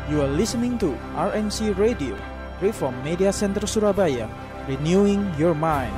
You are listening to RMC Radio, Reform Media Center Surabaya, renewing your mind.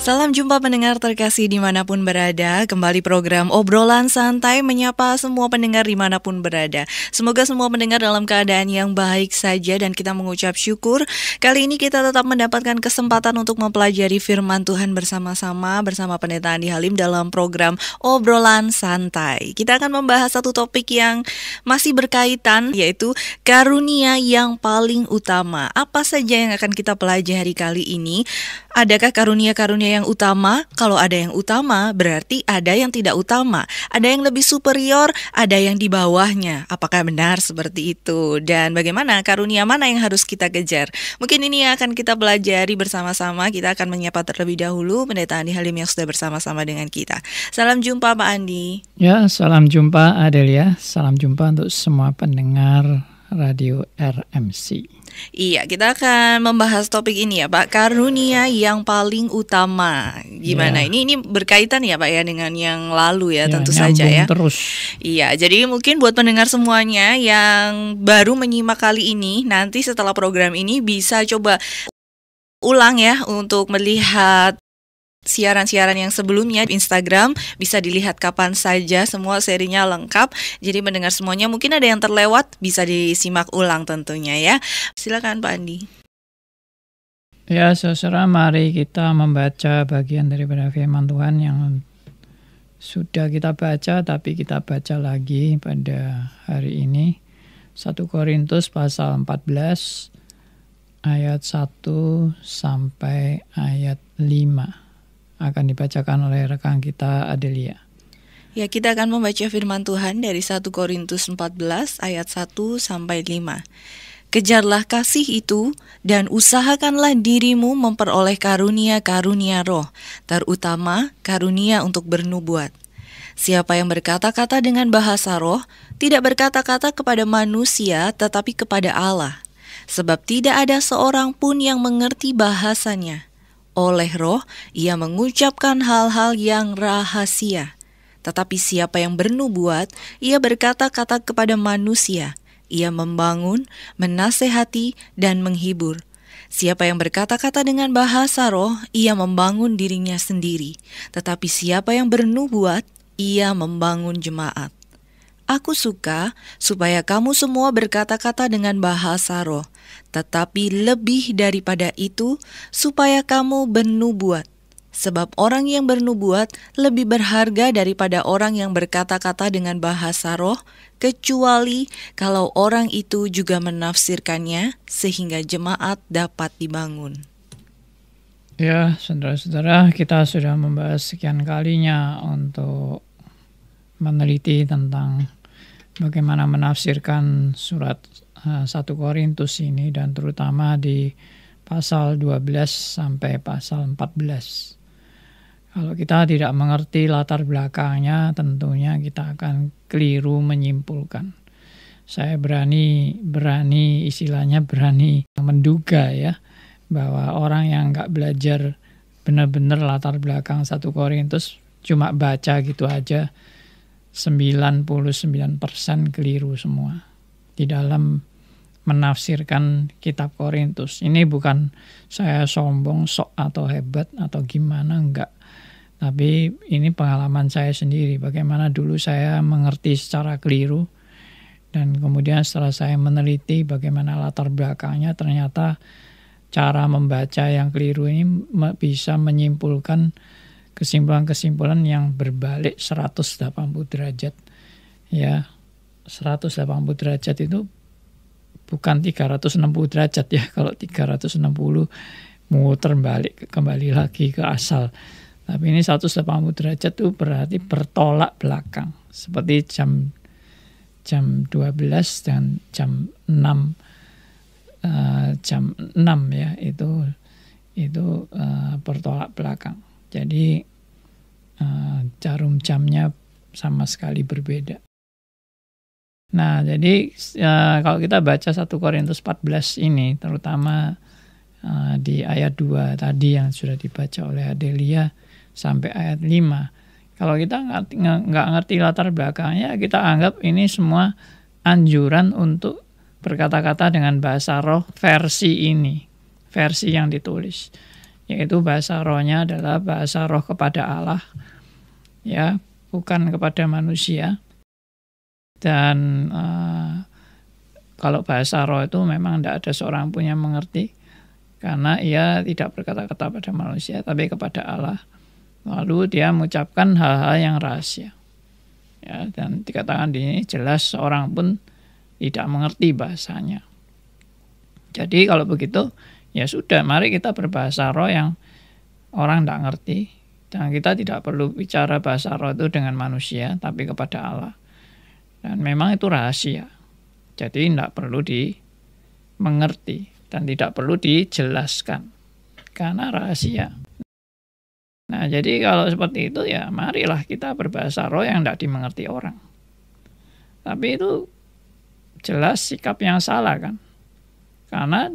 Salam jumpa pendengar terkasih dimanapun berada. Kembali program Obrolan Santai menyapa semua pendengar dimanapun berada. Semoga semua pendengar dalam keadaan yang baik saja dan kita mengucap syukur. Kali ini kita tetap mendapatkan kesempatan untuk mempelajari firman Tuhan bersama-sama bersama Pendeta Andi Halim dalam program Obrolan Santai. Kita akan membahas satu topik yang masih berkaitan, yaitu karunia yang paling utama. Apa saja yang akan kita pelajari kali ini? Adakah karunia-karunia yang utama? Kalau ada yang utama, berarti ada yang tidak utama. Ada yang lebih superior, ada yang di bawahnya. Apakah benar seperti itu? Dan bagaimana karunia mana yang harus kita kejar? Mungkin ini yang akan kita pelajari bersama-sama. Kita akan menyapa terlebih dahulu Pendeta Andi Halim yang sudah bersama-sama dengan kita. Salam jumpa Pak Andi. Ya, salam jumpa Adelia. Salam jumpa untuk semua pendengar Radio RMC. Iya, kita akan membahas topik ini ya Pak, karunia yang paling utama. Gimana? Ya. Ini berkaitan ya Pak ya dengan yang lalu ya tentu saja ya. Terus. Iya, jadi mungkin buat pendengar semuanya yang baru menyimak kali ini, nanti setelah program ini bisa coba ulang ya untuk melihat siaran-siaran yang sebelumnya di Instagram, bisa dilihat kapan saja, semua serinya lengkap. Jadi mendengar semuanya, mungkin ada yang terlewat, bisa disimak ulang tentunya ya. Silakan Pak Andi. Ya, saudara, mari kita membaca bagian daripada firman Tuhan yang sudah kita baca, tapi kita baca lagi pada hari ini. 1 Korintus pasal 14 ayat 1 sampai ayat 5. Akan dibacakan oleh rekan kita Adelia. Ya, kita akan membaca firman Tuhan dari 1 Korintus 14 ayat 1 sampai 5. Kejarlah kasih itu dan usahakanlah dirimu memperoleh karunia-karunia roh, terutama karunia untuk bernubuat. Siapa yang berkata-kata dengan bahasa roh, tidak berkata-kata kepada manusia tetapi kepada Allah, sebab tidak ada seorang pun yang mengerti bahasanya. Oleh roh, ia mengucapkan hal-hal yang rahasia. Tetapi siapa yang bernubuat, ia berkata-kata kepada manusia. Ia membangun, menasehati, dan menghibur. Siapa yang berkata-kata dengan bahasa roh, ia membangun dirinya sendiri. Tetapi siapa yang bernubuat, ia membangun jemaat. Aku suka supaya kamu semua berkata-kata dengan bahasa roh, tetapi lebih daripada itu, supaya kamu bernubuat. Sebab orang yang bernubuat lebih berharga daripada orang yang berkata-kata dengan bahasa roh, kecuali kalau orang itu juga menafsirkannya, sehingga jemaat dapat dibangun. Ya, saudara-saudara, kita sudah membahas sekian kalinya untuk meneliti tentang bagaimana menafsirkan surat 1 Korintus ini, dan terutama di pasal 12 sampai pasal 14. Kalau kita tidak mengerti latar belakangnya, tentunya kita akan keliru menyimpulkan. Saya berani istilahnya berani menduga ya, bahwa orang yang nggak belajar benar-benar latar belakang 1 Korintus, cuma baca gitu aja, 99% keliru semua di dalam menafsirkan kitab Korintus. Ini bukan saya sombong, sok atau hebat atau gimana, enggak. Tapi ini pengalaman saya sendiri, bagaimana dulu saya mengerti secara keliru, dan kemudian setelah saya meneliti bagaimana latar belakangnya, ternyata cara membaca yang keliru ini bisa menyimpulkan kesimpulan-kesimpulan yang berbalik 180 derajat. Ya, 180 derajat itu bukan 360 derajat ya. Kalau 360 muter balik kembali lagi ke asal. Tapi ini 180 derajat itu berarti bertolak belakang. Seperti jam 12 dan jam 6 ya, itu bertolak belakang. Jadi jarum jamnya sama sekali berbeda. Nah, jadi kalau kita baca 1 Korintus 14 ini, terutama di ayat 2 tadi yang sudah dibaca oleh Adelia sampai ayat 5. Kalau kita nggak ngerti latar belakangnya, kita anggap ini semua anjuran untuk berkata-kata dengan bahasa roh versi ini, versi yang ditulis, yaitu bahasa rohnya adalah bahasa roh kepada Allah, ya, bukan kepada manusia. Dan kalau bahasa roh itu memang tidak ada seorang pun yang mengerti, karena ia tidak berkata-kata pada manusia, tapi kepada Allah. Lalu dia mengucapkan hal-hal yang rahasia. Ya, dan dikatakan di sini jelas seorang pun tidak mengerti bahasanya. Jadi kalau begitu, ya sudah, mari kita berbahasa roh yang orang tidak ngerti. Dan kita tidak perlu bicara bahasa roh itu dengan manusia, tapi kepada Allah. Dan memang itu rahasia. Jadi tidak perlu dimengerti dan tidak perlu dijelaskan, karena rahasia. Nah, jadi kalau seperti itu, ya marilah kita berbahasa roh yang tidak dimengerti orang. Tapi itu jelas sikap yang salah kan. Karena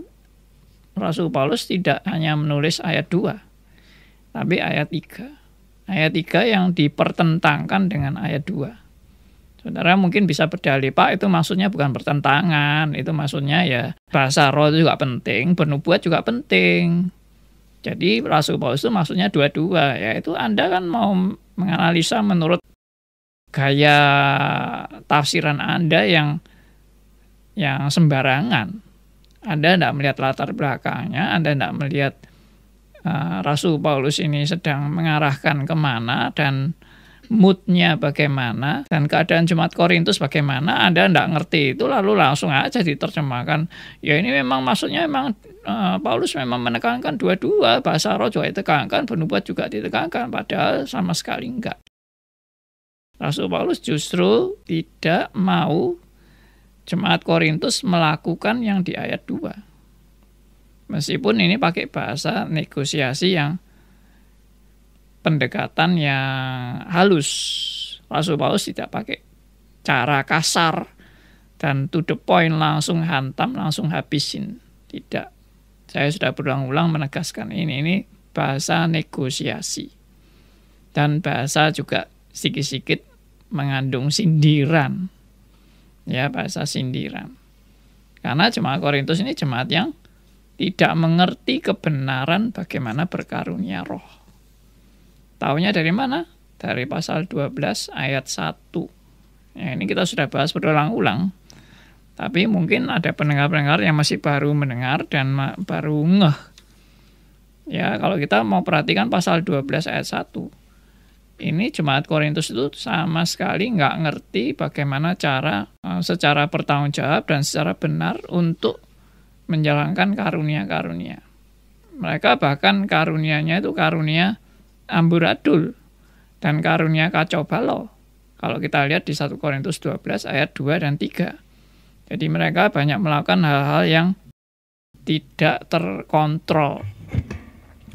Rasul Paulus tidak hanya menulis ayat 2, tapi ayat 3. Ayat 3 yang dipertentangkan dengan ayat 2. Saudara mungkin bisa berdalih, Pak, itu maksudnya bukan pertentangan, itu maksudnya ya bahasa roh itu juga penting, bernubuat juga penting. Jadi Rasul Paulus itu maksudnya dua-dua, yaitu Anda kan mau menganalisa menurut gaya tafsiran Anda yang sembarangan. Anda tidak melihat latar belakangnya, Anda tidak melihat Rasul Paulus ini sedang mengarahkan kemana dan moodnya bagaimana dan keadaan jemaat Korintus bagaimana. Anda tidak ngerti itu lalu langsung aja diterjemahkan. Ya ini memang maksudnya memang Paulus memang menekankan dua-dua, bahasa roh juga ditekankan, bernubuat juga ditekankan, padahal sama sekali enggak. Rasul Paulus justru tidak mau jemaat Korintus melakukan yang di ayat 2. Meskipun ini pakai bahasa negosiasi yang pendekatan yang halus. Rasul Paulus tidak pakai cara kasar dan to the point, langsung hantam, langsung habisin. Tidak. Saya sudah berulang-ulang menegaskan ini bahasa negosiasi. Dan bahasa juga sedikit-sedikit mengandung sindiran. Ya, bahasa sindiran. Karena jemaat Korintus ini jemaat yang tidak mengerti kebenaran bagaimana berkarunia roh. Taunya dari mana? Dari pasal 12 ayat 1. Ya, ini kita sudah bahas berulang-ulang. Tapi mungkin ada pendengar-pendengar yang masih baru mendengar dan baru ngeh. Ya, kalau kita mau perhatikan pasal 12 ayat 1. Ini jemaat Korintus itu sama sekali nggak ngerti bagaimana cara secara bertanggung jawab dan secara benar untuk menjalankan karunia-karunia. Mereka bahkan karunianya itu karunia amburadul dan karunia kacau balau. Kalau kita lihat di 1 Korintus 12 ayat 2 dan 3. Jadi mereka banyak melakukan hal-hal yang tidak terkontrol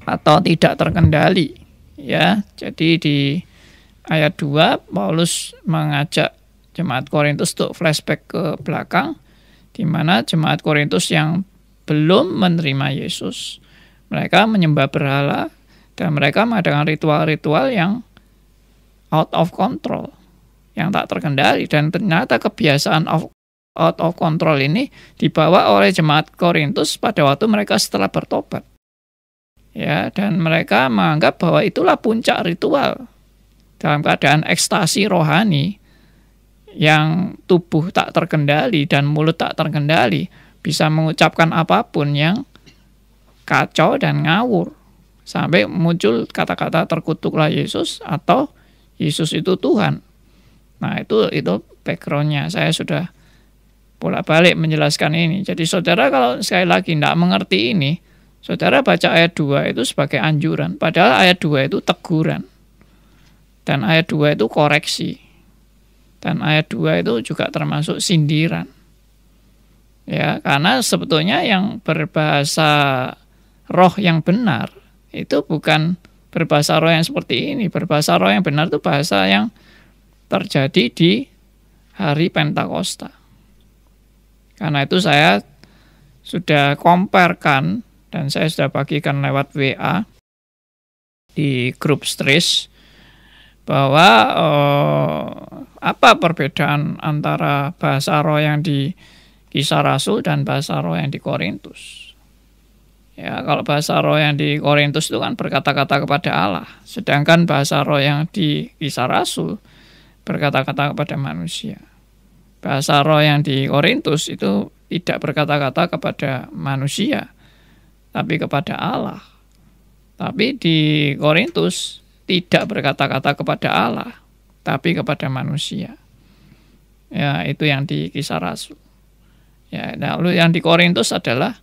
atau tidak terkendali. Ya, jadi di ayat 2 Paulus mengajak jemaat Korintus untuk flashback ke belakang, di mana jemaat Korintus yang belum menerima Yesus, mereka menyembah berhala dan mereka mengadakan ritual-ritual yang out of control, yang tak terkendali. Dan ternyata kebiasaan out of control ini dibawa oleh jemaat Korintus pada waktu mereka setelah bertobat. Ya, dan mereka menganggap bahwa itulah puncak ritual. Dalam keadaan ekstasi rohani yang tubuh tak terkendali dan mulut tak terkendali, bisa mengucapkan apapun yang kacau dan ngawur. Sampai muncul kata-kata terkutuklah Yesus atau Yesus itu Tuhan. Nah, itu background-nya. Saya sudah bolak-balik menjelaskan ini. Jadi saudara kalau sekali lagi tidak mengerti ini, saudara baca ayat 2 itu sebagai anjuran. Padahal ayat 2 itu teguran. Dan ayat 2 itu koreksi. Dan ayat 2 itu juga termasuk sindiran. Ya, karena sebetulnya yang berbahasa roh yang benar itu bukan berbahasa roh yang seperti ini. Berbahasa roh yang benar itu bahasa yang terjadi di hari Pentakosta. Karena itu saya sudah comparekan dan saya sudah bagikan lewat WA di grup Stress bahwa apa perbedaan antara bahasa roh yang di Kisah Rasul dan bahasa roh yang di Korintus? Ya, kalau bahasa roh yang di Korintus itu kan berkata-kata kepada Allah, sedangkan bahasa roh yang di Kisah Rasul berkata-kata kepada manusia. Bahasa roh yang di Korintus itu tidak berkata-kata kepada manusia, tapi kepada Allah. Tapi di Korintus tidak berkata-kata kepada Allah, tapi kepada manusia. Ya, itu yang di Kisah Rasul. Ya, lalu yang di Korintus adalah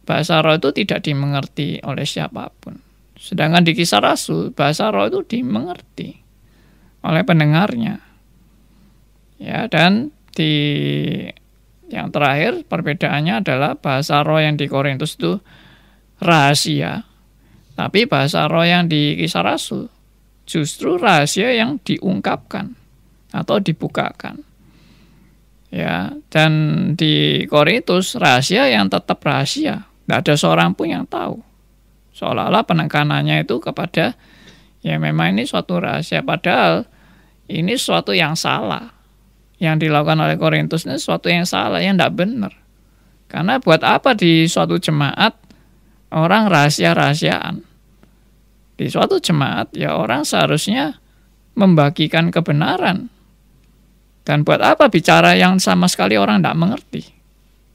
bahasa roh itu tidak dimengerti oleh siapapun. Sedangkan di Kisah Rasul, bahasa roh itu dimengerti oleh pendengarnya. Ya, dan di yang terakhir perbedaannya adalah bahasa roh yang di Korintus itu rahasia. Tapi bahasa roh yang di Kisah Rasul justru rahasia yang diungkapkan atau dibukakan. Ya, dan di Korintus rahasia yang tetap rahasia. Tidak ada seorang pun yang tahu. Seolah-olah penekanannya itu kepada ya memang ini suatu rahasia, padahal ini suatu yang salah. Yang dilakukan oleh Korintus ini suatu yang salah, yang tidak benar. Karena buat apa di suatu jemaat orang rahasia-rahasiaan? Di suatu jemaat ya orang seharusnya membagikan kebenaran. Dan buat apa bicara yang sama sekali orang tidak mengerti?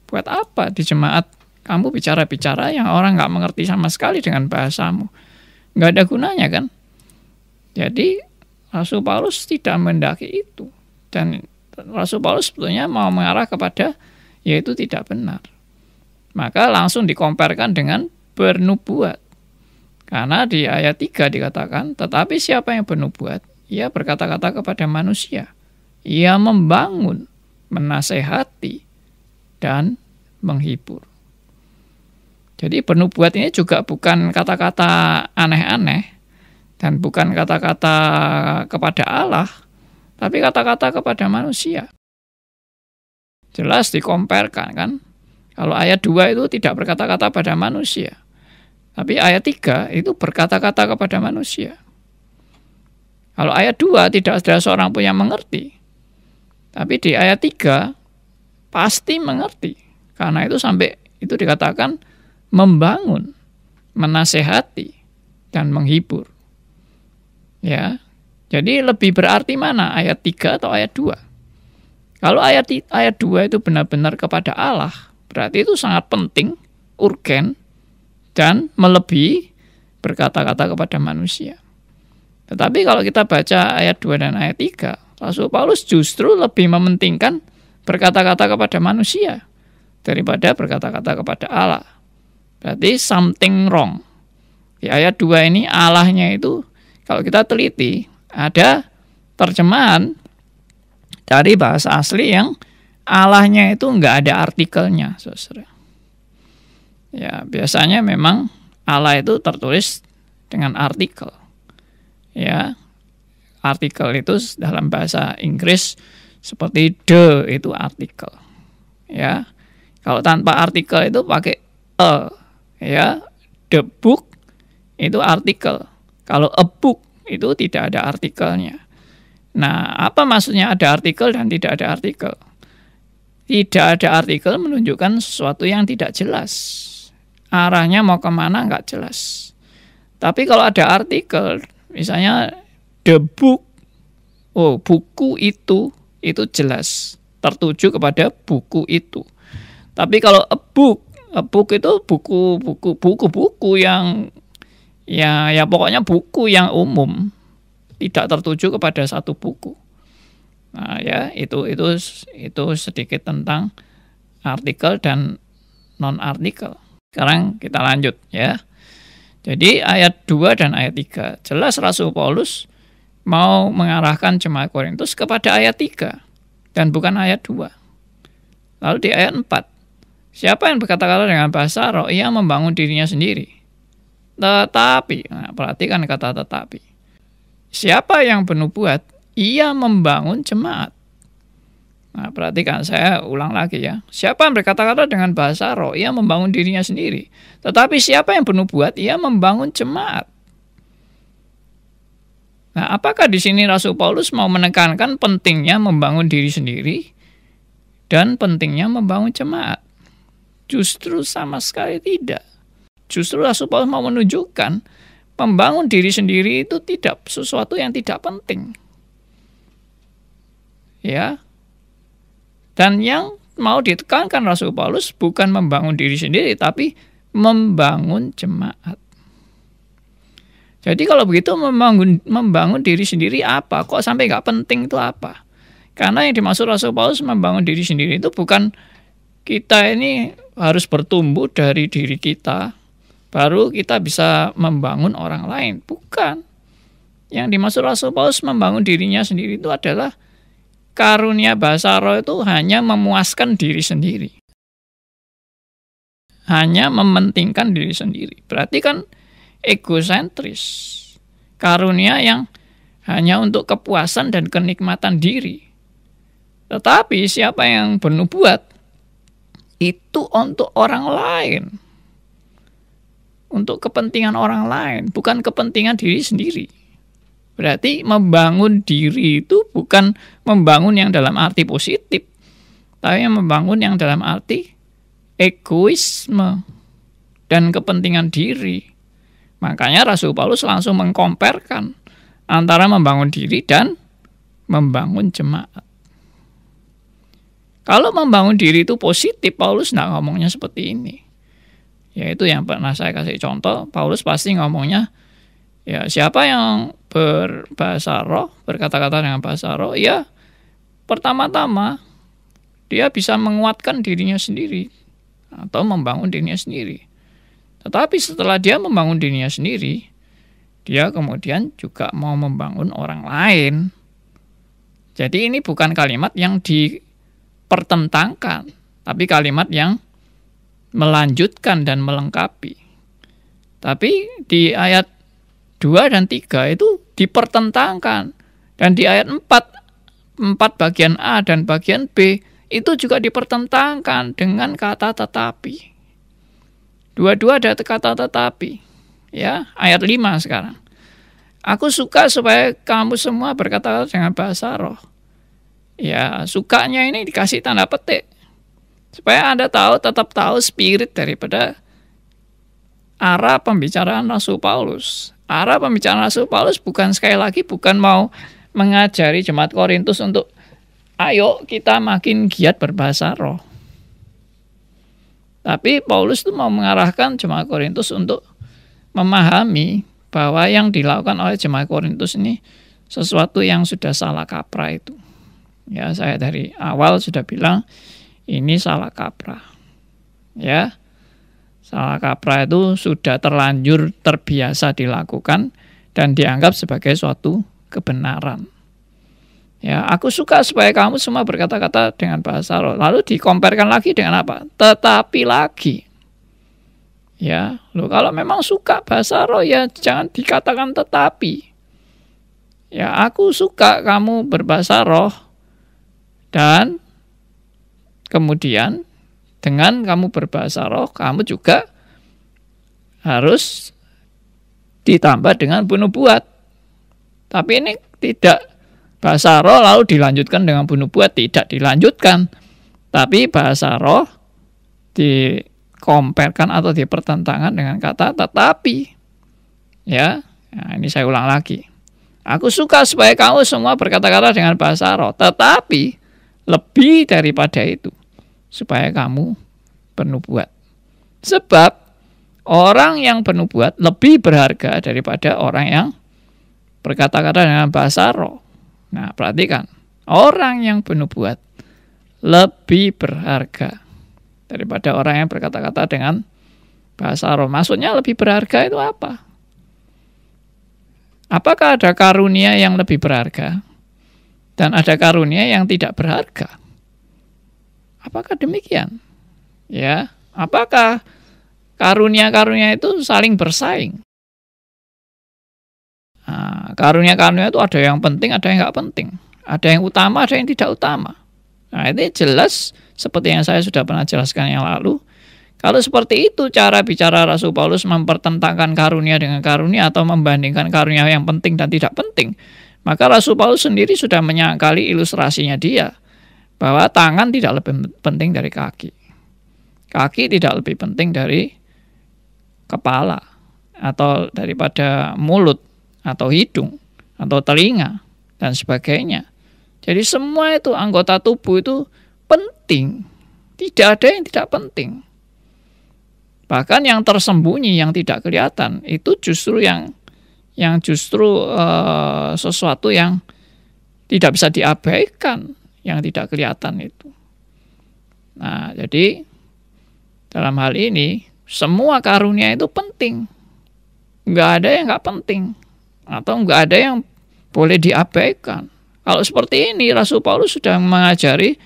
Buat apa di jemaat kamu bicara-bicara yang orang nggak mengerti sama sekali dengan bahasamu? Nggak ada gunanya kan? Jadi Rasul Paulus tidak mendaki itu. Dan Rasul Paulus sebetulnya mau mengarah kepada yaitu tidak benar. Maka langsung dikomparkan dengan bernubuat. Karena di ayat 3 dikatakan, tetapi siapa yang bernubuat? Ia berkata-kata kepada manusia. Ia membangun, menasehati, dan menghibur. Jadi bernubuat ini juga bukan kata-kata aneh-aneh dan bukan kata-kata kepada Allah, tapi kata-kata kepada manusia. Jelas dikomparkan kan. Kalau ayat 2 itu tidak berkata-kata pada manusia. Tapi ayat 3 itu berkata-kata kepada manusia. Kalau ayat 2 tidak ada seorang pun yang mengerti. Tapi di ayat 3 pasti mengerti. Karena itu sampai itu dikatakan membangun, menasehati, dan menghibur. Ya. Jadi lebih berarti mana? Ayat 3 atau ayat 2? Kalau ayat 2 itu benar-benar kepada Allah, berarti itu sangat penting, urgen, dan melebihi berkata-kata kepada manusia. Tetapi kalau kita baca ayat 2 dan ayat 3, Rasul Paulus justru lebih mementingkan berkata-kata kepada manusia daripada berkata-kata kepada Allah. Berarti something wrong. Di ayat 2 ini Allahnya itu, kalau kita teliti, ada terjemahan dari bahasa asli yang Allahnya itu enggak ada artikelnya, saudara. Ya, biasanya memang Allah itu tertulis dengan artikel. Ya, artikel itu dalam bahasa Inggris seperti the itu artikel. Ya, kalau tanpa artikel itu pakai a. Ya, the book itu artikel. Kalau a book itu tidak ada artikelnya. Nah, apa maksudnya ada artikel dan tidak ada artikel? Tidak ada artikel menunjukkan sesuatu yang tidak jelas. Arahnya mau kemana nggak jelas. Tapi kalau ada artikel, misalnya the book, buku itu jelas tertuju kepada buku itu. Tapi kalau a book itu buku yang ya pokoknya buku yang umum, tidak tertuju kepada satu buku. Nah, ya itu sedikit tentang artikel dan non artikel. Sekarang kita lanjut ya. Jadi ayat 2 dan ayat 3 jelas Rasul Paulus mau mengarahkan jemaat Korintus kepada ayat 3 dan bukan ayat 2. Lalu di ayat 4, siapa yang berkata-kata dengan bahasa roh, ia membangun dirinya sendiri. Tetapi, nah, perhatikan kata tetapi. Siapa yang bernubuat, ia membangun jemaat. Nah, perhatikan, saya ulang lagi ya. Siapa yang berkata-kata dengan bahasa roh, ia membangun dirinya sendiri. Tetapi siapa yang bernubuat, ia membangun jemaat. Nah, apakah di sini Rasul Paulus mau menekankan pentingnya membangun diri sendiri dan pentingnya membangun jemaat? Justru sama sekali tidak. Justru Rasul Paulus mau menunjukkan membangun diri sendiri itu tidak sesuatu yang tidak penting. Ya. Dan yang mau ditekankan Rasul Paulus bukan membangun diri sendiri, tapi membangun jemaat. Jadi kalau begitu membangun diri sendiri apa? Kok sampai nggak penting itu apa? Karena yang dimaksud Rasul Paulus membangun diri sendiri itu bukan kita ini harus bertumbuh dari diri kita, baru kita bisa membangun orang lain. Bukan. Yang dimaksud Rasul Paulus membangun dirinya sendiri itu adalah karunia bahasa roh itu hanya memuaskan diri sendiri. Hanya mementingkan diri sendiri. Berarti kan egosentris. Karunia yang hanya untuk kepuasan dan kenikmatan diri. Tetapi siapa yang bernubuat itu untuk orang lain. Untuk kepentingan orang lain, bukan kepentingan diri sendiri. Berarti membangun diri itu bukan membangun yang dalam arti positif, tapi membangun yang dalam arti egoisme dan kepentingan diri. Makanya Rasul Paulus langsung mengkomparkan antara membangun diri dan membangun jemaat. Kalau membangun diri itu positif, Paulus tidak ngomongnya seperti ini. Yaitu yang pernah saya kasih contoh, Paulus pasti ngomongnya, ya siapa yang berbahasa roh, berkata-kata dengan bahasa roh, ya pertama-tama dia bisa menguatkan dirinya sendiri atau membangun dirinya sendiri. Tetapi setelah dia membangun dirinya sendiri, dia kemudian juga mau membangun orang lain. Jadi ini bukan kalimat yang dipertentangkan, tapi kalimat yang melanjutkan dan melengkapi. Tapi di ayat 2 dan 3 itu dipertentangkan. Dan di ayat 4 bagian A dan bagian B itu juga dipertentangkan dengan kata tetapi. Dua-dua ada kata tetapi. Ya, ayat 5 sekarang. Aku suka supaya kamu semua berkata dengan bahasa roh. Ya, sukanya ini dikasih tanda petik. Supaya Anda tetap tahu spirit daripada arah pembicaraan Rasul Paulus. Arah pembicaraan Rasul Paulus bukan sekali lagi bukan mau mengajari jemaat Korintus untuk ayo kita makin giat berbahasa roh. Tapi Paulus itu mau mengarahkan jemaat Korintus untuk memahami bahwa yang dilakukan oleh jemaat Korintus ini sesuatu yang sudah salah kaprah itu. Ya, saya dari awal sudah bilang ini salah kaprah. Ya. Salah kaprah itu sudah terlanjur terbiasa dilakukan dan dianggap sebagai suatu kebenaran. Ya, aku suka supaya kamu semua berkata-kata dengan bahasa roh. Lalu dikomparkan lagi dengan apa? Tetapi lagi. Ya, kalau memang suka bahasa roh ya jangan dikatakan tetapi. Ya, aku suka kamu berbahasa roh dan kemudian dengan kamu berbahasa roh, kamu juga harus ditambah dengan penubuat. Tapi ini tidak bahasa roh lalu dilanjutkan dengan penubuat, tidak dilanjutkan. Tapi bahasa roh dikomparkan atau dipertentangkan dengan kata tetapi. Ya, nah ini saya ulang lagi. Aku suka supaya kamu semua berkata-kata dengan bahasa roh, tetapi lebih daripada itu, supaya kamu bernubuat. Sebab orang yang bernubuat lebih berharga daripada orang yang berkata-kata dengan bahasa roh. Nah, perhatikan. Orang yang bernubuat lebih berharga daripada orang yang berkata-kata dengan bahasa roh. Maksudnya lebih berharga itu apa? Apakah ada karunia yang lebih berharga dan ada karunia yang tidak berharga? Apakah demikian? Ya, apakah karunia-karunia itu saling bersaing? Nah, karunia-karunia itu ada yang penting, ada yang nggak penting. Ada yang utama, ada yang tidak utama. Nah, ini jelas seperti yang saya sudah pernah jelaskan yang lalu. Kalau seperti itu cara bicara Rasul Paulus mempertentangkan karunia dengan karunia atau membandingkan karunia yang penting dan tidak penting, maka Rasul Paulus sendiri sudah menyangkali ilustrasinya dia bahwa tangan tidak lebih penting dari kaki. Kaki tidak lebih penting dari kepala atau daripada mulut atau hidung atau telinga dan sebagainya. Jadi semua itu anggota tubuh itu penting. Tidak ada yang tidak penting. Bahkan yang tersembunyi, yang tidak kelihatan, itu justru yang sesuatu yang tidak bisa diabaikan, yang tidak kelihatan itu. Nah, jadi dalam hal ini semua karunia itu penting. Nggak ada yang nggak penting, atau nggak ada yang boleh diabaikan. Kalau seperti ini, Rasul Paulus sudah mengajari,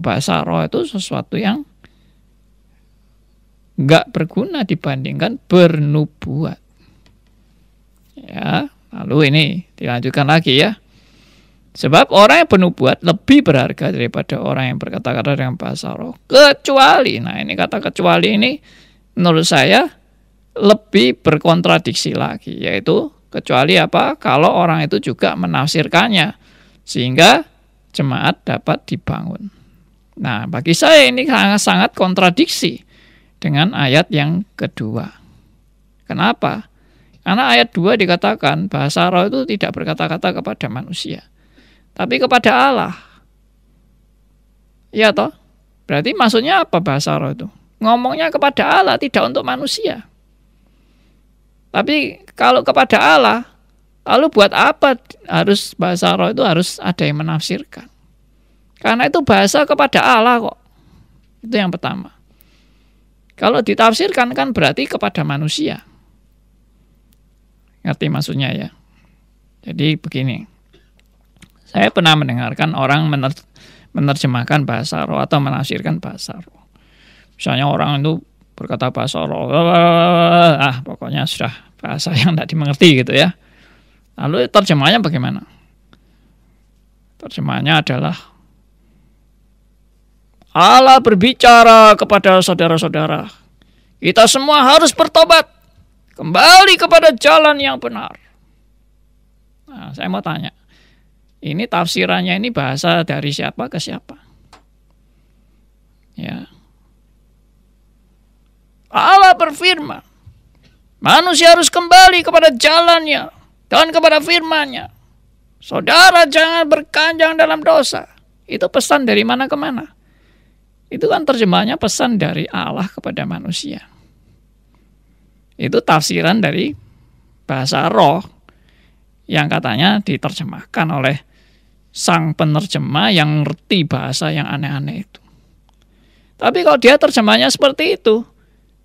bahasa roh itu sesuatu yang nggak berguna dibandingkan bernubuat. Ya, lalu ini dilanjutkan lagi ya. Sebab orang yang bernubuat lebih berharga daripada orang yang berkata-kata dengan bahasa roh. Kecuali, nah ini kata kecuali ini menurut saya lebih berkontradiksi lagi. Yaitu kecuali apa? Kalau orang itu juga menafsirkannya. Sehingga jemaat dapat dibangun. Nah, bagi saya ini sangat kontradiksi dengan ayat yang kedua. Kenapa? Karena ayat 2 dikatakan bahasa roh itu tidak berkata-kata kepada manusia, tapi kepada Allah. Ya toh? Berarti maksudnya apa bahasa roh itu? Ngomongnya kepada Allah, tidak untuk manusia. Tapi kalau kepada Allah, lalu buat apa harus bahasa roh itu harus ada yang menafsirkan? Karena itu bahasa kepada Allah kok. Itu yang pertama. Kalau ditafsirkan kan berarti kepada manusia. Ngerti maksudnya ya? Jadi begini. Saya pernah mendengarkan orang menerjemahkan bahasa roh atau menafsirkan bahasa roh. Misalnya orang itu berkata bahasa roh, pokoknya sudah bahasa yang tidak dimengerti gitu ya. Lalu terjemahnya bagaimana? Terjemahnya adalah Allah berbicara kepada saudara-saudara, kita semua harus bertobat, kembali kepada jalan yang benar. Nah, saya mau tanya, ini tafsirannya ini bahasa dari siapa ke siapa? Ya. Allah berfirman, manusia harus kembali kepada jalannya dan kepada firman-Nya. Saudara jangan berkanjang dalam dosa. Itu pesan dari mana ke mana? Itu kan terjemahannya pesan dari Allah kepada manusia. Itu tafsiran dari bahasa roh yang katanya diterjemahkan oleh sang penerjemah yang ngerti bahasa yang aneh-aneh itu. Tapi kalau dia terjemahnya seperti itu,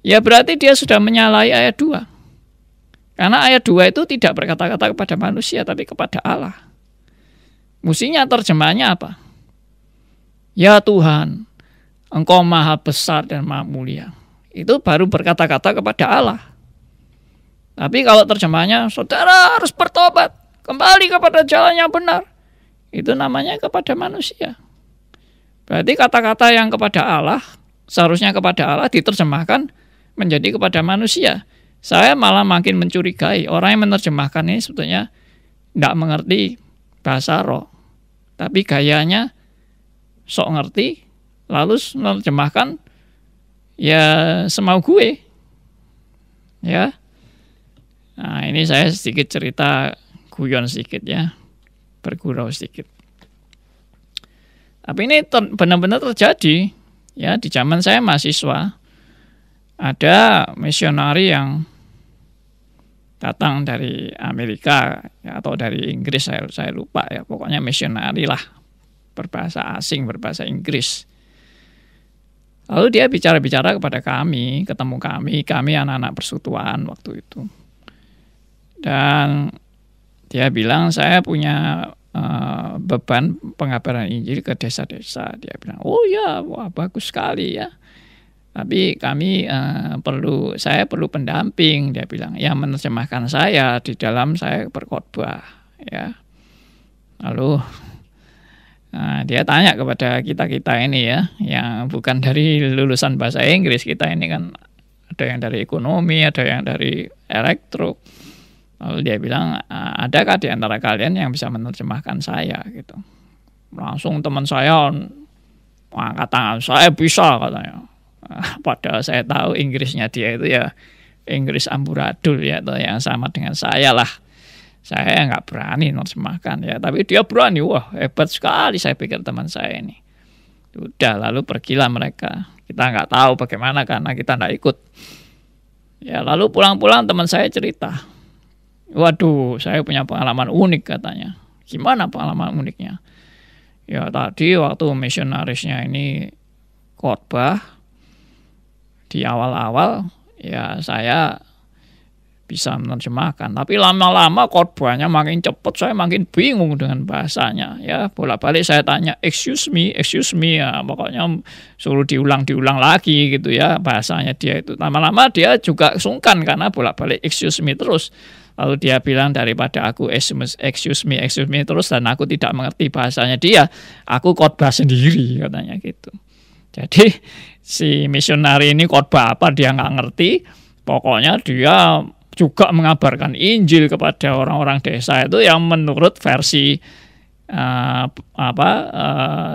ya berarti dia sudah menyalahi ayat 2. Karena ayat 2 itu tidak berkata-kata kepada manusia, tapi kepada Allah. Mestinya terjemahnya apa? Ya Tuhan, Engkau maha besar dan maha mulia. Itu baru berkata-kata kepada Allah. Tapi kalau terjemahnya, saudara harus bertobat, kembali kepada jalan yang benar. Itu namanya kepada manusia. Berarti kata-kata yang kepada Allah, seharusnya kepada Allah diterjemahkan menjadi kepada manusia. Saya malah makin mencurigai orang yang menerjemahkan ini sebetulnya tidak mengerti bahasa roh. Tapi gayanya sok ngerti, lalu menerjemahkan ya semau gue. Ya. Nah, ini saya sedikit cerita guyon sedikit ya. Bergurau sedikit. Tapi ini benar-benar terjadi ya di zaman saya mahasiswa. Ada misionari yang datang dari Amerika ya, atau dari Inggris, saya lupa ya. Pokoknya misionari lah, berbahasa asing, berbahasa Inggris. Lalu dia bicara-bicara kepada kami, ketemu kami anak-anak persekutuan waktu itu. Dan dia bilang, saya punya beban pengabaran Injil ke desa-desa. Dia bilang, oh ya, wah bagus sekali ya. Tapi kami saya perlu pendamping. Dia bilang, yang menerjemahkan saya di dalam saya berkhotbah. Ya. Lalu Nah, dia tanya kepada kita-kita ini ya, yang bukan dari lulusan bahasa Inggris. Kita ini kan ada yang dari ekonomi, ada yang dari elektro. Lalu dia bilang, adakah di antara kalian yang bisa menerjemahkan saya gitu. Langsung teman saya angkat tangan, saya bisa katanya. Padahal saya tahu Inggrisnya dia itu ya Inggris amburadul ya, atau yang sama dengan saya lah. Saya nggak berani menerjemahkan ya, tapi dia berani. Wah, hebat sekali saya pikir teman saya ini. Udah, lalu pergilah mereka. Kita nggak tahu bagaimana karena kita nggak ikut. Ya, lalu pulang-pulang teman saya cerita. Waduh, saya punya pengalaman unik katanya. Gimana pengalaman uniknya? Ya tadi waktu misionarisnya ini khotbah di awal-awal, ya saya bisa menerjemahkan, tapi lama-lama khotbahnya makin cepat, saya makin bingung dengan bahasanya. Ya bolak-balik saya tanya, excuse me ya, pokoknya suruh diulang lagi gitu ya bahasanya dia itu. Lama-lama dia juga sungkan karena bolak-balik excuse me terus. Lalu dia bilang, daripada aku excuse me terus dan aku tidak mengerti bahasanya dia, aku khotbah sendiri katanya gitu. Jadi si misionari ini khotbah apa dia nggak ngerti, pokoknya dia juga mengabarkan Injil kepada orang-orang desa itu yang menurut versi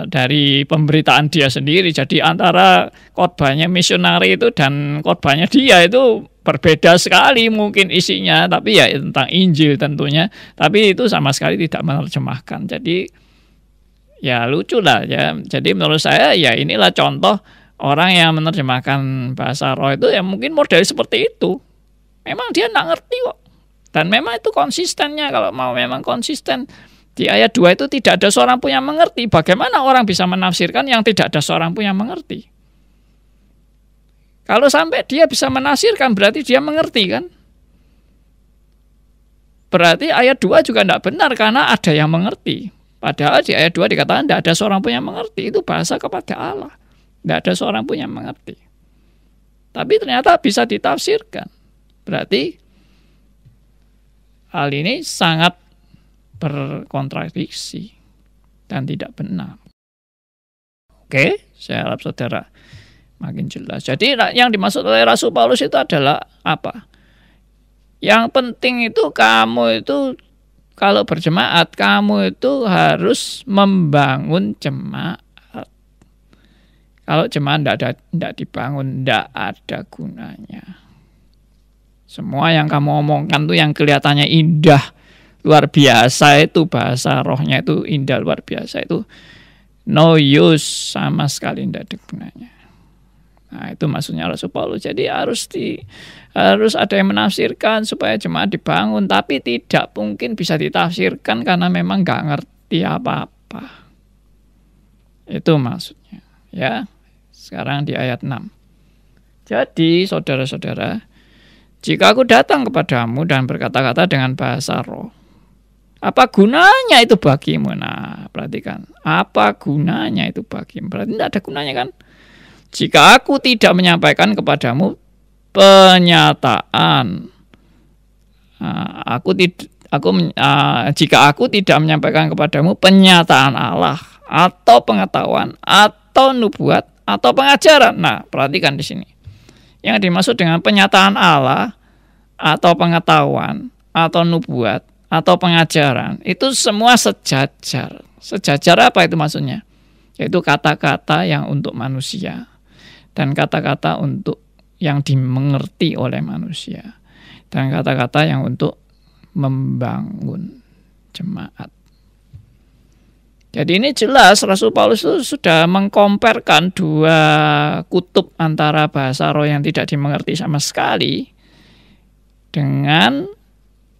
dari pemberitaan dia sendiri. Jadi antara khotbahnya misionari itu dan khotbahnya dia itu berbeda sekali mungkin isinya, tapi ya tentang Injil tentunya, tapi itu sama sekali tidak menerjemahkan. Jadi ya lucu lah ya. Jadi menurut saya ya inilah contoh orang yang menerjemahkan bahasa roh itu ya mungkin model seperti itu. Memang dia nggak ngerti kok. Dan memang itu konsistennya. Kalau mau memang konsisten, di ayat 2 itu tidak ada seorang pun yang mengerti. Bagaimana orang bisa menafsirkan yang tidak ada seorang pun yang mengerti? Kalau sampai dia bisa menafsirkan, berarti dia mengerti kan? Berarti ayat 2 juga tidak benar karena ada yang mengerti. Padahal di ayat 2 dikatakan tidak ada seorang pun yang mengerti. Itu bahasa kepada Allah. Tidak ada seorang pun yang mengerti. Tapi ternyata bisa ditafsirkan. Berarti hal ini sangat berkontradiksi dan tidak benar. Oke, saya harap saudara makin jelas. Jadi yang dimaksud oleh Rasul Paulus itu adalah apa? Yang penting itu kamu itu kalau berjemaat, kamu itu harus membangun jemaat. Kalau jemaat tidak dibangun, tidak ada gunanya. Semua yang kamu omongkan tuh yang kelihatannya indah, luar biasa itu bahasa rohnya itu indah, luar biasa itu no use, sama sekali tidak ada gunanya. Nah itu maksudnya Rasul Paulus. Jadi harus ada yang menafsirkan supaya jemaat dibangun, tapi tidak mungkin bisa ditafsirkan karena memang nggak ngerti apa-apa. Itu maksudnya. Ya, sekarang di ayat 6. Jadi saudara-saudara, jika aku datang kepadamu dan berkata-kata dengan bahasa roh, apa gunanya itu bagimu? Nah, perhatikan. Apa gunanya itu bagimu? Berarti tidak ada gunanya kan? Jika aku tidak menyampaikan kepadamu penyataan, jika aku tidak menyampaikan kepadamu penyataan Allah atau pengetahuan atau nubuat atau pengajaran. Nah, perhatikan di sini. Yang dimaksud dengan penyataan Allah atau pengetahuan atau nubuat atau pengajaran itu semua sejajar. Sejajar apa itu maksudnya? Yaitu kata-kata yang untuk manusia dan kata-kata untuk yang dimengerti oleh manusia dan kata-kata yang untuk membangun jemaat. Jadi ini jelas Rasul Paulus itu sudah mengkomparkan dua kutub antara bahasa roh yang tidak dimengerti sama sekali dengan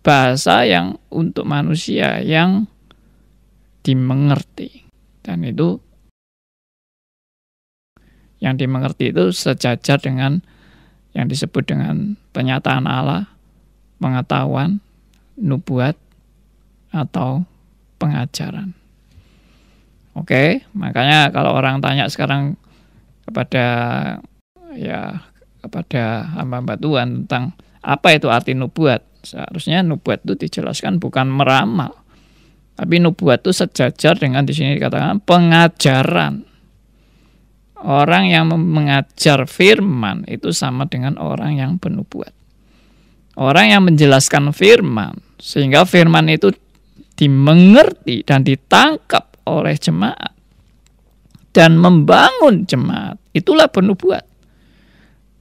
bahasa yang untuk manusia yang dimengerti. Dan itu yang dimengerti itu sejajar dengan yang disebut dengan penyataan Allah, pengetahuan, nubuat, atau pengajaran. Oke, makanya kalau orang tanya sekarang kepada hamba-hamba Tuhan tentang apa itu arti nubuat, seharusnya nubuat itu dijelaskan bukan meramal. Tapi nubuat itu sejajar dengan di sini dikatakan pengajaran. Orang yang mengajar firman itu sama dengan orang yang bernubuat. Orang yang menjelaskan firman, sehingga firman itu dimengerti dan ditangkap oleh jemaat dan membangun jemaat, itulah bernubuat.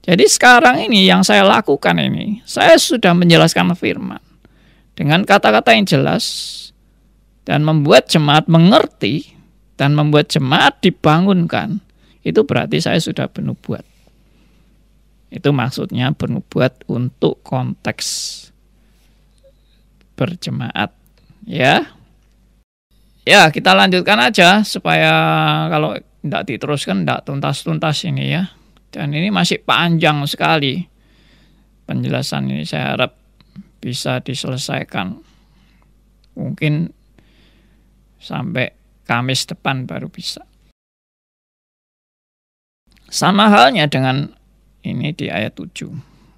Jadi sekarang ini yang saya lakukan ini, saya sudah menjelaskan firman dengan kata-kata yang jelas dan membuat jemaat mengerti dan membuat jemaat dibangunkan. Itu berarti saya sudah bernubuat. Itu maksudnya bernubuat untuk konteks berjemaat. Ya, kita lanjutkan aja supaya kalau tidak diteruskan tidak tuntas-tuntas ini ya. Dan ini masih panjang sekali penjelasan ini. Saya harap bisa diselesaikan. Mungkin sampai Kamis depan baru bisa. Sama halnya dengan ini di ayat 7.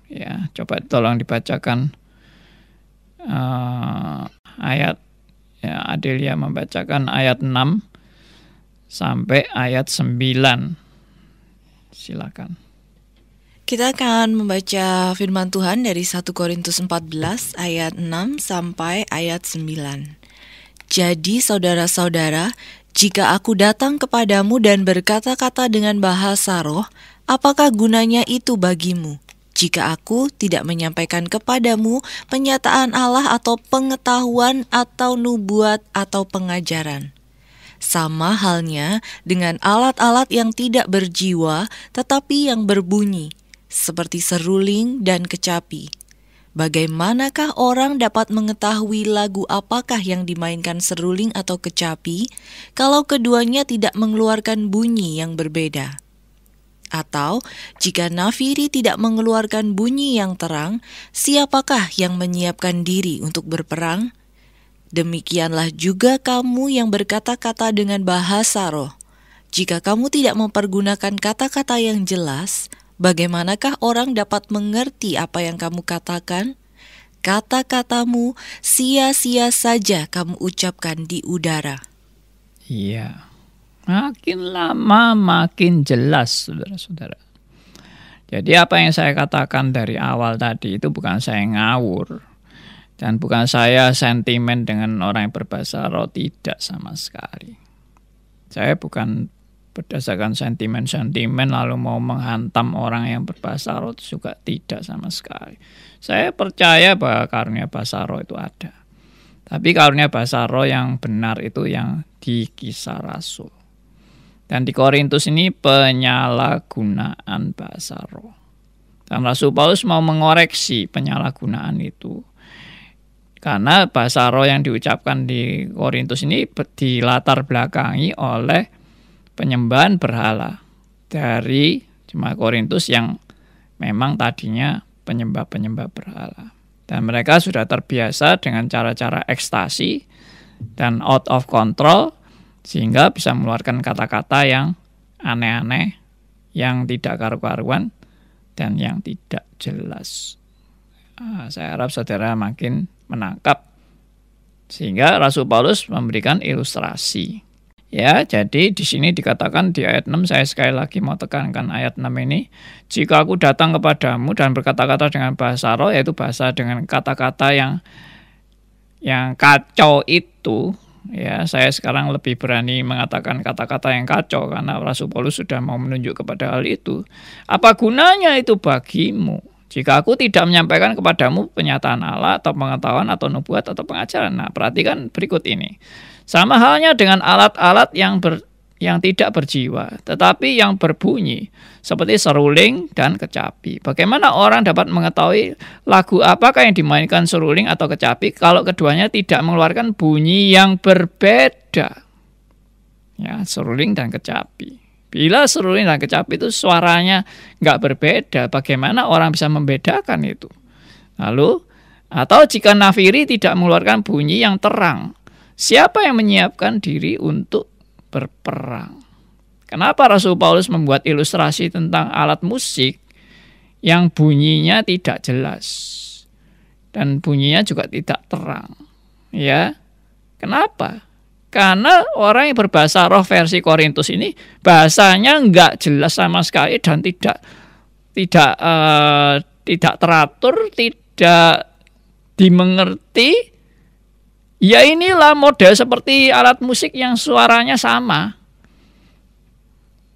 Ya, coba tolong dibacakan ayat, ya, Adelia membacakan ayat 6 sampai ayat 9. Silakan. Kita akan membaca firman Tuhan dari 1 Korintus 14 ayat 6 sampai ayat 9. Jadi saudara-saudara, jika aku datang kepadamu dan berkata-kata dengan bahasa roh, apakah gunanya itu bagimu? Jika aku tidak menyampaikan kepadamu penyataan Allah atau pengetahuan atau nubuat atau pengajaran. Sama halnya dengan alat-alat yang tidak berjiwa tetapi yang berbunyi, seperti seruling dan kecapi. Bagaimanakah orang dapat mengetahui lagu apakah yang dimainkan seruling atau kecapi kalau keduanya tidak mengeluarkan bunyi yang berbeda? Atau jika nafiri tidak mengeluarkan bunyi yang terang, siapakah yang menyiapkan diri untuk berperang? Demikianlah juga kamu yang berkata-kata dengan bahasa roh. Jika kamu tidak mempergunakan kata-kata yang jelas, bagaimanakah orang dapat mengerti apa yang kamu katakan? Kata-katamu sia-sia saja kamu ucapkan di udara. Iya. Makin lama makin jelas, saudara-saudara. Jadi apa yang saya katakan dari awal tadi itu bukan saya ngawur. Dan bukan saya sentimen dengan orang yang berbahasa roh, tidak sama sekali. Saya bukan berdasarkan sentimen-sentimen lalu mau menghantam orang yang berbahasa roh, juga tidak sama sekali. Saya percaya bahwa karunia bahasa roh itu ada. Tapi karunia bahasa roh yang benar itu yang di Kisah Rasul. Dan di Korintus ini penyalahgunaan bahasa roh. Dan Rasul Paulus mau mengoreksi penyalahgunaan itu. Karena bahasa roh yang diucapkan di Korintus ini dilatar belakangi oleh penyembahan berhala dari jemaat Korintus yang memang tadinya penyembah-penyembah berhala. Dan mereka sudah terbiasa dengan cara-cara ekstasi dan out of control, sehingga bisa mengeluarkan kata-kata yang aneh-aneh, yang tidak karu-karuan, dan yang tidak jelas. Saya harap saudara makin menangkap, sehingga Rasul Paulus memberikan ilustrasi. Ya, jadi di sini dikatakan di ayat 6, saya sekali lagi mau tekankan ayat 6 ini. Jika aku datang kepadamu dan berkata-kata dengan bahasa roh, yaitu bahasa dengan kata-kata yang kacau itu, ya, saya sekarang lebih berani mengatakan kata-kata yang kacau karena Rasul Paulus sudah mau menunjuk kepada hal itu. Apa gunanya itu bagimu? Jika aku tidak menyampaikan kepadamu penyataan Allah atau pengetahuan atau nubuat atau pengajaran. Nah, perhatikan berikut ini. Sama halnya dengan alat-alat yang tidak berjiwa, tetapi yang berbunyi, seperti seruling dan kecapi. Bagaimana orang dapat mengetahui lagu apakah yang dimainkan seruling atau kecapi kalau keduanya tidak mengeluarkan bunyi yang berbeda? Ya, seruling dan kecapi. Bila seruling dan kecapi itu suaranya nggak berbeda, bagaimana orang bisa membedakan itu? Lalu, atau jika nafiri tidak mengeluarkan bunyi yang terang, siapa yang menyiapkan diri untuk berperang? Kenapa Rasul Paulus membuat ilustrasi tentang alat musik yang bunyinya tidak jelas dan bunyinya juga tidak terang? Ya, Kenapa? Karena orang yang berbahasa roh versi Korintus ini bahasanya nggak jelas sama sekali dan tidak teratur, tidak dimengerti. Ya inilah model seperti alat musik yang suaranya sama.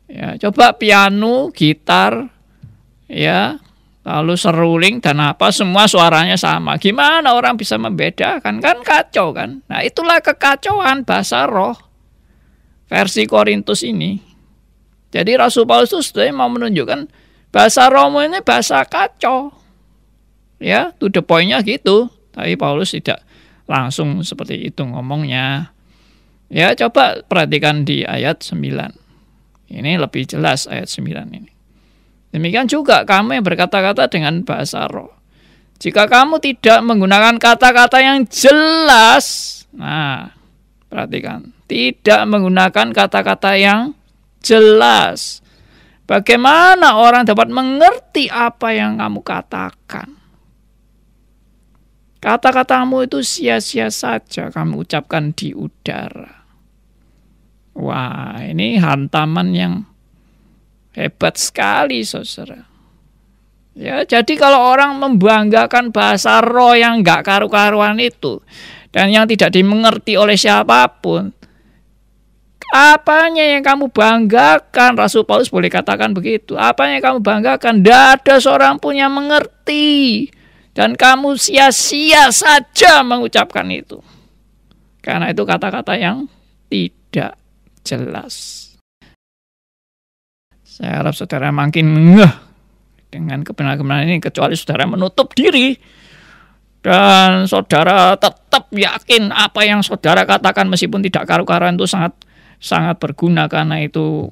Ya, coba piano, gitar, ya, lalu seruling dan apa semua suaranya sama. Gimana orang bisa membedakan? Kan kacau kan? Nah, itulah kekacauan bahasa roh versi Korintus ini. Jadi Rasul Paulus itu sebenarnya mau menunjukkan bahasa rohmu ini bahasa kacau. Ya, to the point-nya gitu. Tapi Paulus tidak langsung seperti itu ngomongnya. Ya, coba perhatikan di ayat 9. Ini lebih jelas ayat 9 ini. Demikian juga kamu yang berkata-kata dengan bahasa roh. Jika kamu tidak menggunakan kata-kata yang jelas, nah, perhatikan, tidak menggunakan kata-kata yang jelas, bagaimana orang dapat mengerti apa yang kamu katakan? Kata-katamu itu sia-sia saja kamu ucapkan di udara. Wah, ini hantaman yang hebat sekali, saudara. Ya, jadi kalau orang membanggakan bahasa roh yang nggak karu-karuan itu dan yang tidak dimengerti oleh siapapun, apanya yang kamu banggakan? Rasul Paulus boleh katakan begitu. Apanya yang kamu banggakan? Tidak ada seorang pun yang mengerti. Dan kamu sia-sia saja mengucapkan itu. Karena itu kata-kata yang tidak jelas. Saya harap saudara makin ngeh dengan kebenaran-kebenaran ini, kecuali saudara menutup diri. Dan saudara tetap yakin apa yang saudara katakan meskipun tidak karu-karuan itu sangat berguna karena itu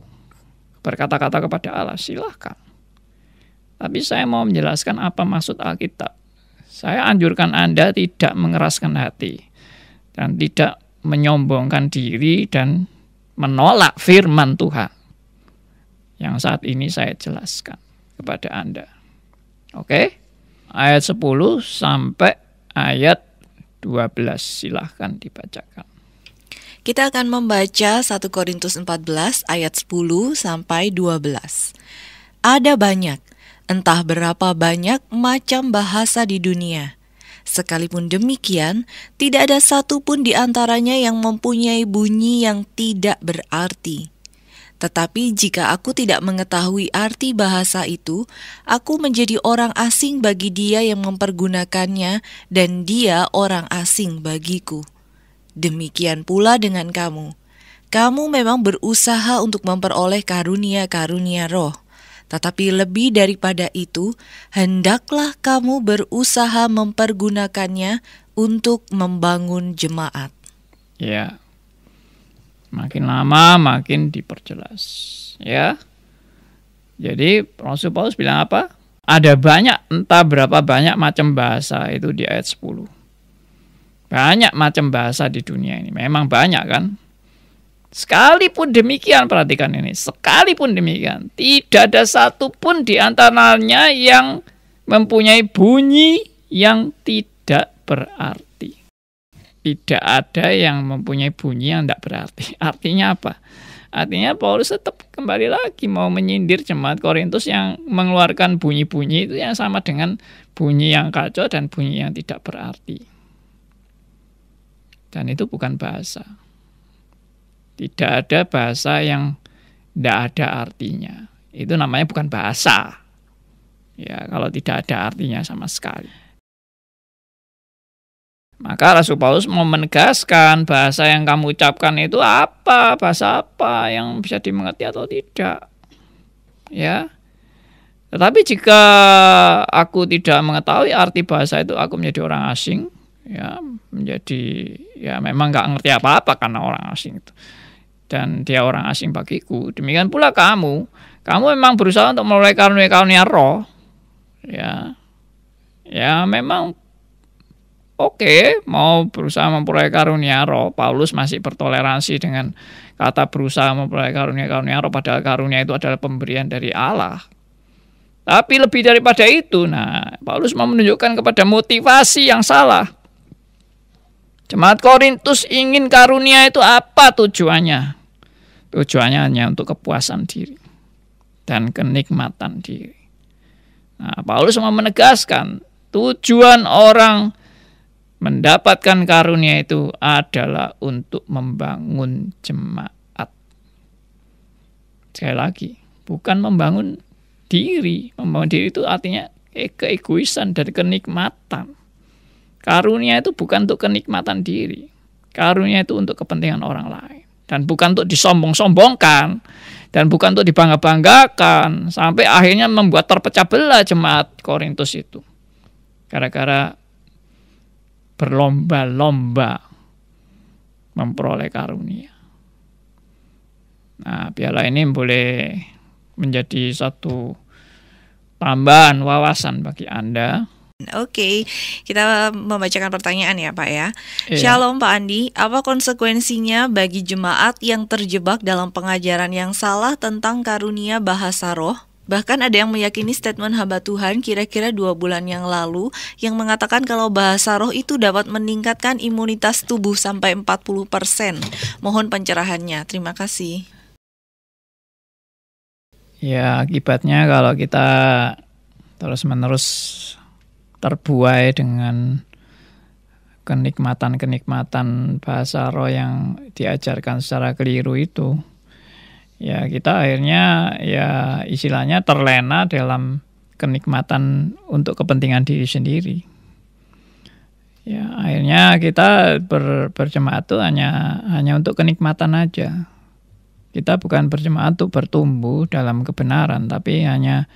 berkata-kata kepada Allah. Silahkan. Tapi saya mau menjelaskan apa maksud Alkitab. Saya anjurkan Anda tidak mengeraskan hati dan tidak menyombongkan diri dan menolak firman Tuhan yang saat ini saya jelaskan kepada Anda. Oke? Ayat 10 sampai ayat 12 silahkan dibacakan. Kita akan membaca 1 Korintus 14 ayat 10 sampai 12. Ada banyak, entah berapa banyak macam bahasa di dunia. Sekalipun demikian, tidak ada satu pun di antaranya yang mempunyai bunyi yang tidak berarti. Tetapi jika aku tidak mengetahui arti bahasa itu, aku menjadi orang asing bagi dia yang mempergunakannya, dan dia orang asing bagiku. Demikian pula dengan kamu. Kamu memang berusaha untuk memperoleh karunia-karunia roh. Tetapi lebih daripada itu, hendaklah kamu berusaha mempergunakannya untuk membangun jemaat. Ya, makin lama makin diperjelas. Ya, jadi Rasul Paulus bilang apa? Ada banyak, entah berapa banyak macam bahasa itu di ayat 10. Banyak macam bahasa di dunia ini, memang banyak kan? Sekalipun demikian, perhatikan ini, sekalipun demikian, tidak ada satu pun di antaranya yang mempunyai bunyi yang tidak berarti. Tidak ada yang mempunyai bunyi yang tidak berarti. Artinya apa? Artinya Paulus tetap kembali lagi mau menyindir jemaat Korintus yang mengeluarkan bunyi-bunyi itu yang sama dengan bunyi yang kacau dan bunyi yang tidak berarti. Dan itu bukan bahasa. Tidak ada bahasa yang tidak ada artinya. Itu namanya bukan bahasa. Ya, kalau tidak ada artinya sama sekali. Maka Rasul Paulus mau menegaskan bahasa yang kamu ucapkan itu apa, bahasa apa yang bisa dimengerti atau tidak. Ya. Tetapi jika aku tidak mengetahui arti bahasa itu, aku menjadi orang asing. Ya, memang nggak ngerti apa-apa karena orang asing itu. Dan dia orang asing bagiku. Demikian pula kamu memang berusaha untuk memperoleh karunia-karunia roh. Ya memang oke, mau berusaha memperoleh karunia roh. Paulus masih bertoleransi dengan kata berusaha memperoleh karunia-karunia roh, padahal karunia itu adalah pemberian dari Allah. Tapi lebih daripada itu, Paulus mau menunjukkan kepada motivasi yang salah. Jemaat Korintus ingin karunia itu apa tujuannya? Tujuannya hanya untuk kepuasan diri dan kenikmatan diri. Nah, Paulus mau menegaskan tujuan orang mendapatkan karunia itu adalah untuk membangun jemaat. Sekali lagi, bukan membangun diri. Membangun diri itu artinya keegoisan dari kenikmatan. Karunia itu bukan untuk kenikmatan diri. Karunia itu untuk kepentingan orang lain. Dan bukan untuk disombong-sombongkan. Dan bukan untuk dibangga-banggakan. Sampai akhirnya membuat terpecah belah jemaat Korintus itu. Gara-gara berlomba-lomba memperoleh karunia. Nah, piala ini boleh menjadi satu tambahan wawasan bagi Anda. Oke, kita membacakan pertanyaan ya Pak ya. Iya. Shalom Pak Andi, apa konsekuensinya bagi jemaat yang terjebak dalam pengajaran yang salah tentang karunia bahasa roh? Bahkan ada yang meyakini statement hamba Tuhan kira-kira 2 bulan yang lalu yang mengatakan kalau bahasa roh itu dapat meningkatkan imunitas tubuh sampai 40%. Mohon pencerahannya, terima kasih. Ya, akibatnya kalau kita terus-menerus terbuai dengan kenikmatan-kenikmatan bahasa roh yang diajarkan secara keliru itu, ya kita akhirnya ya istilahnya terlena dalam kenikmatan untuk kepentingan diri sendiri. Ya akhirnya kita berjemaat itu hanya untuk kenikmatan aja. Kita bukan berjemaat untuk bertumbuh dalam kebenaran, tapi hanya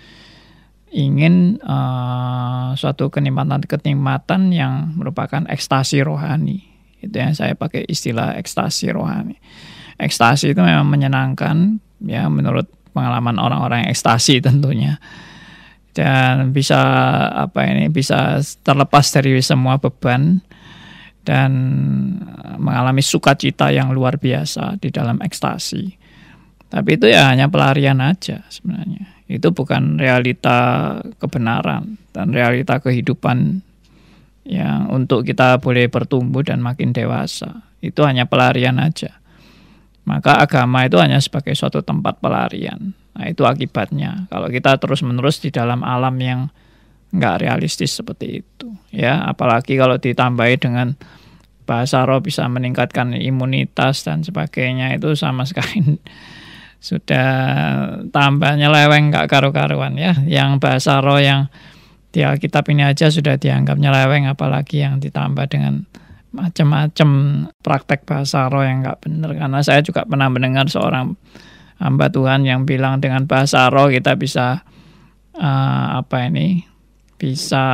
ingin suatu kenikmatan yang merupakan ekstasi rohani. Itu yang saya pakai istilah ekstasi rohani. Ekstasi itu memang menyenangkan, ya menurut pengalaman orang-orang yang ekstasi tentunya. Dan bisa bisa terlepas dari semua beban dan mengalami sukacita yang luar biasa di dalam ekstasi. Tapi itu ya hanya pelarian aja sebenarnya. Itu bukan realita kebenaran dan realita kehidupan yang untuk kita boleh bertumbuh dan makin dewasa. Itu hanya pelarian aja. Maka agama itu hanya sebagai suatu tempat pelarian. Nah itu akibatnya. Kalau kita terus-menerus di dalam alam yang nggak realistis seperti itu. Ya, apalagi kalau ditambahi dengan bahasa roh bisa meningkatkan imunitas dan sebagainya, itu sama sekali sudah tambah nyeleweng gak karu-karuan ya. Yang bahasa roh yang di Alkitab ini aja sudah dianggap nyeleweng, apalagi yang ditambah dengan macam-macam praktek bahasa roh yang gak benar. Karena saya juga pernah mendengar seorang hamba Tuhan yang bilang dengan bahasa roh kita bisa bisa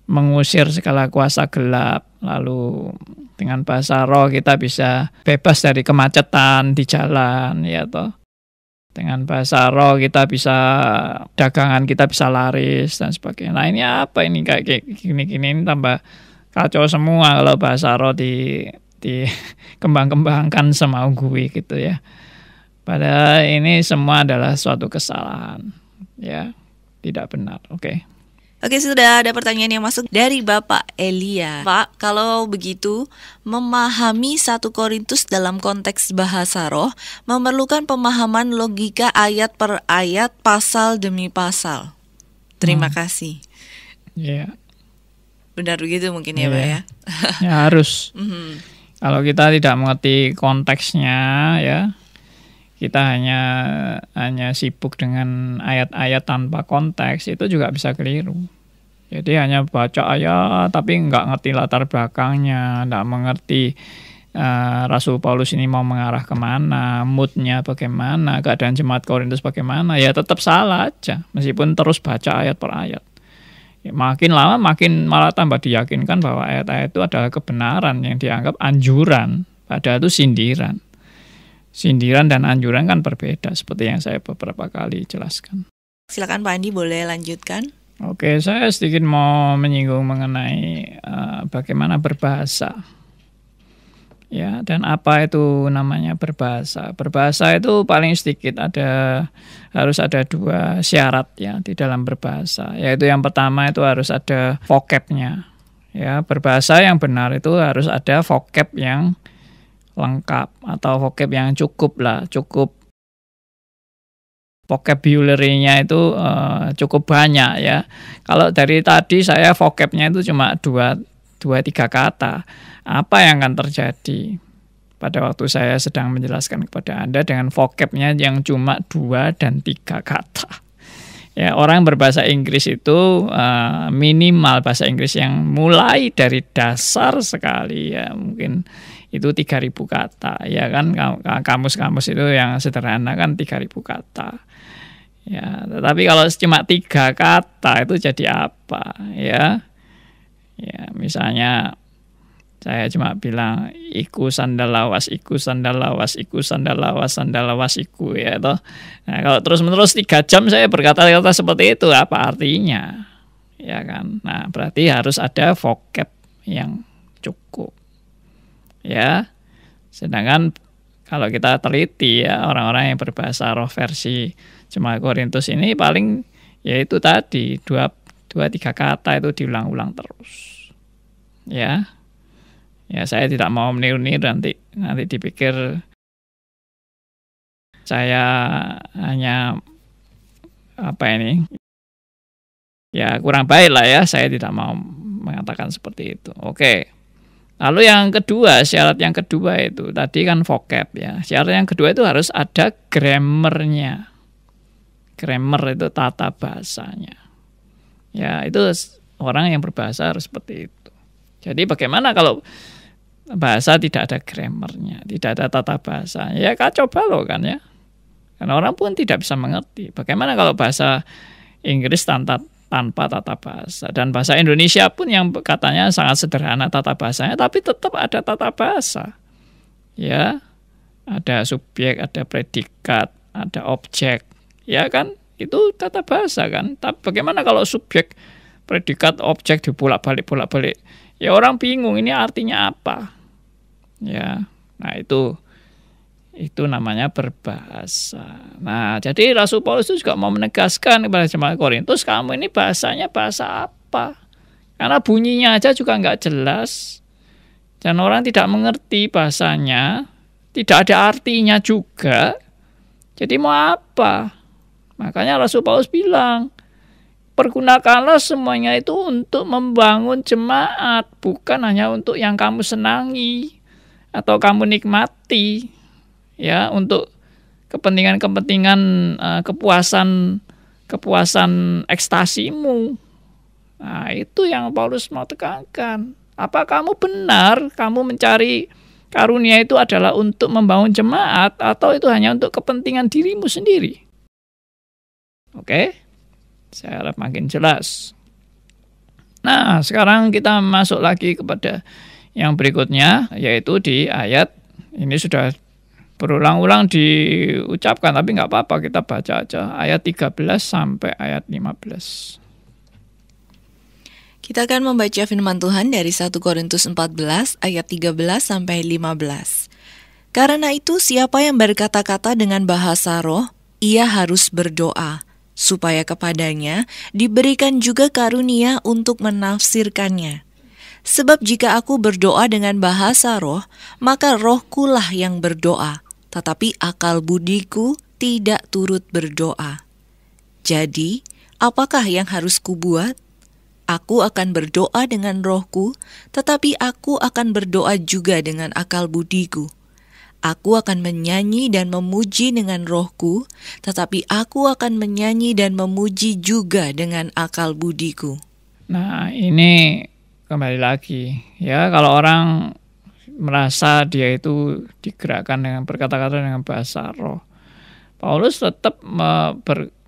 mengusir segala kuasa gelap. Lalu dengan bahasa roh kita bisa bebas dari kemacetan di jalan, ya toh. Dengan bahasa roh kita bisa dagangan kita bisa laris dan sebagainya. Nah ini apa ini kayak gini-gini ini tambah kacau semua kalau bahasa roh di kembang-kembangkan semau gue gitu ya. Padahal ini semua adalah suatu kesalahan, ya tidak benar. Oke. Oke, sudah ada pertanyaan yang masuk dari Bapak Elia. Pak, kalau begitu, memahami 1 Korintus dalam konteks bahasa roh memerlukan pemahaman logika ayat per ayat, pasal demi pasal. Terima kasih. Ya. Benar begitu mungkin ya, Pak ya? Ya harus. Kalau kita tidak mengerti konteksnya, ya kita hanya sibuk dengan ayat-ayat tanpa konteks, itu juga bisa keliru. Jadi hanya baca ayat tapi nggak ngerti latar belakangnya, nggak mengerti Rasul Paulus ini mau mengarah kemana, moodnya bagaimana, keadaan jemaat Korintus bagaimana, ya tetap salah aja meskipun terus baca ayat per ayat. Ya, makin lama makin malah tambah diyakinkan bahwa ayat-ayat itu adalah kebenaran yang dianggap anjuran, padahal itu sindiran. Sindiran dan anjuran kan berbeda, seperti yang saya beberapa kali jelaskan. Silakan Pak Andi, boleh lanjutkan. Oke, saya sedikit mau menyinggung mengenai bagaimana berbahasa. Ya, dan apa itu namanya berbahasa. Berbahasa itu paling sedikit harus ada 2 syarat ya di dalam berbahasa. Yaitu yang pertama itu harus ada vocabnya. Ya, berbahasa yang benar itu harus ada vocab yang lengkap atau vocab yang cukup lah, cukup vocabulary-nya itu cukup banyak ya. Kalau dari tadi saya vocab-nya itu cuma 2-3 kata. Apa yang akan terjadi pada waktu saya sedang menjelaskan kepada Anda dengan vocab-nya yang cuma 2 dan 3 kata? Ya, orang berbahasa Inggris itu minimal bahasa Inggris yang mulai dari dasar sekali ya, mungkin itu 3.000 kata ya kan. Kamus-kamus itu yang sederhana kan 3.000 kata. Ya, tetapi kalau cuma 3 kata itu jadi apa ya? Ya, misalnya saya cuma bilang iku sandal lawas, iku sandal lawas, iku sandal lawas, sandal lawas iku ya toh. Nah, kalau terus-menerus 3 jam saya berkata-kata seperti itu, apa artinya? Ya kan. Nah, berarti harus ada vocab yang cukup. Ya. Sedangkan kalau kita teliti ya, orang-orang yang berbahasa roh versi Jemaat Korintus ini paling yaitu tadi 2-3 kata itu diulang-ulang terus. Ya. Ya, saya tidak mau meniru-niru nanti dipikir saya hanya ya kurang baik lah ya, saya tidak mau mengatakan seperti itu. Oke. Lalu yang kedua, syarat yang kedua itu tadi kan vocab ya. Syarat yang kedua itu harus ada grammarnya. Grammar itu tata bahasanya. Ya, itu orang yang berbahasa harus seperti itu. Jadi bagaimana kalau bahasa tidak ada grammarnya, tidak ada tata bahasa? Ya kacau balau kan ya. Karena orang pun tidak bisa mengerti. Bagaimana kalau bahasa Inggris tanpa tata bahasa, dan bahasa Indonesia pun yang katanya sangat sederhana tata bahasanya, tapi tetap ada tata bahasa. Ya, ada subjek, ada predikat, ada objek. Ya kan, itu tata bahasa kan. Tapi bagaimana kalau subjek, predikat, objek dibolak-balik. Ya orang bingung ini artinya apa. Ya, nah itu namanya berbahasa. Nah, jadi Rasul Paulus itu juga mau menegaskan kepada jemaat Korintus, kamu ini bahasanya bahasa apa? Karena bunyinya aja juga nggak jelas. Dan orang tidak mengerti bahasanya, tidak ada artinya juga. Jadi mau apa? Makanya Rasul Paulus bilang, pergunakanlah semuanya itu untuk membangun jemaat, bukan hanya untuk yang kamu senangi atau kamu nikmati, ya, untuk kepentingan kepuasan ekstasimu. Nah, itu yang Paulus mau tekankan. Apa kamu benar kamu mencari karunia itu adalah untuk membangun jemaat atau itu hanya untuk kepentingan dirimu sendiri? Oke? Saya harap makin jelas. Nah, sekarang kita masuk lagi kepada yang berikutnya, yaitu di ayat, ini sudah berulang-ulang diucapkan, tapi nggak apa-apa, kita baca aja. Ayat 13 sampai ayat 15. Kita akan membaca firman Tuhan dari 1 Korintus 14 ayat 13 sampai 15. Karena itu siapa yang berkata-kata dengan bahasa roh, ia harus berdoa, supaya kepadanya diberikan juga karunia untuk menafsirkannya. Sebab jika aku berdoa dengan bahasa roh, maka rohkulah yang berdoa, tetapi akal budiku tidak turut berdoa. Jadi, apakah yang harus kubuat? Aku akan berdoa dengan rohku, tetapi aku akan berdoa juga dengan akal budiku. Aku akan menyanyi dan memuji dengan rohku, tetapi aku akan menyanyi dan memuji juga dengan akal budiku. Nah, ini kembali lagi, ya, kalau orang merasa dia itu digerakkan dengan berkata-kata dengan bahasa roh, Paulus tetap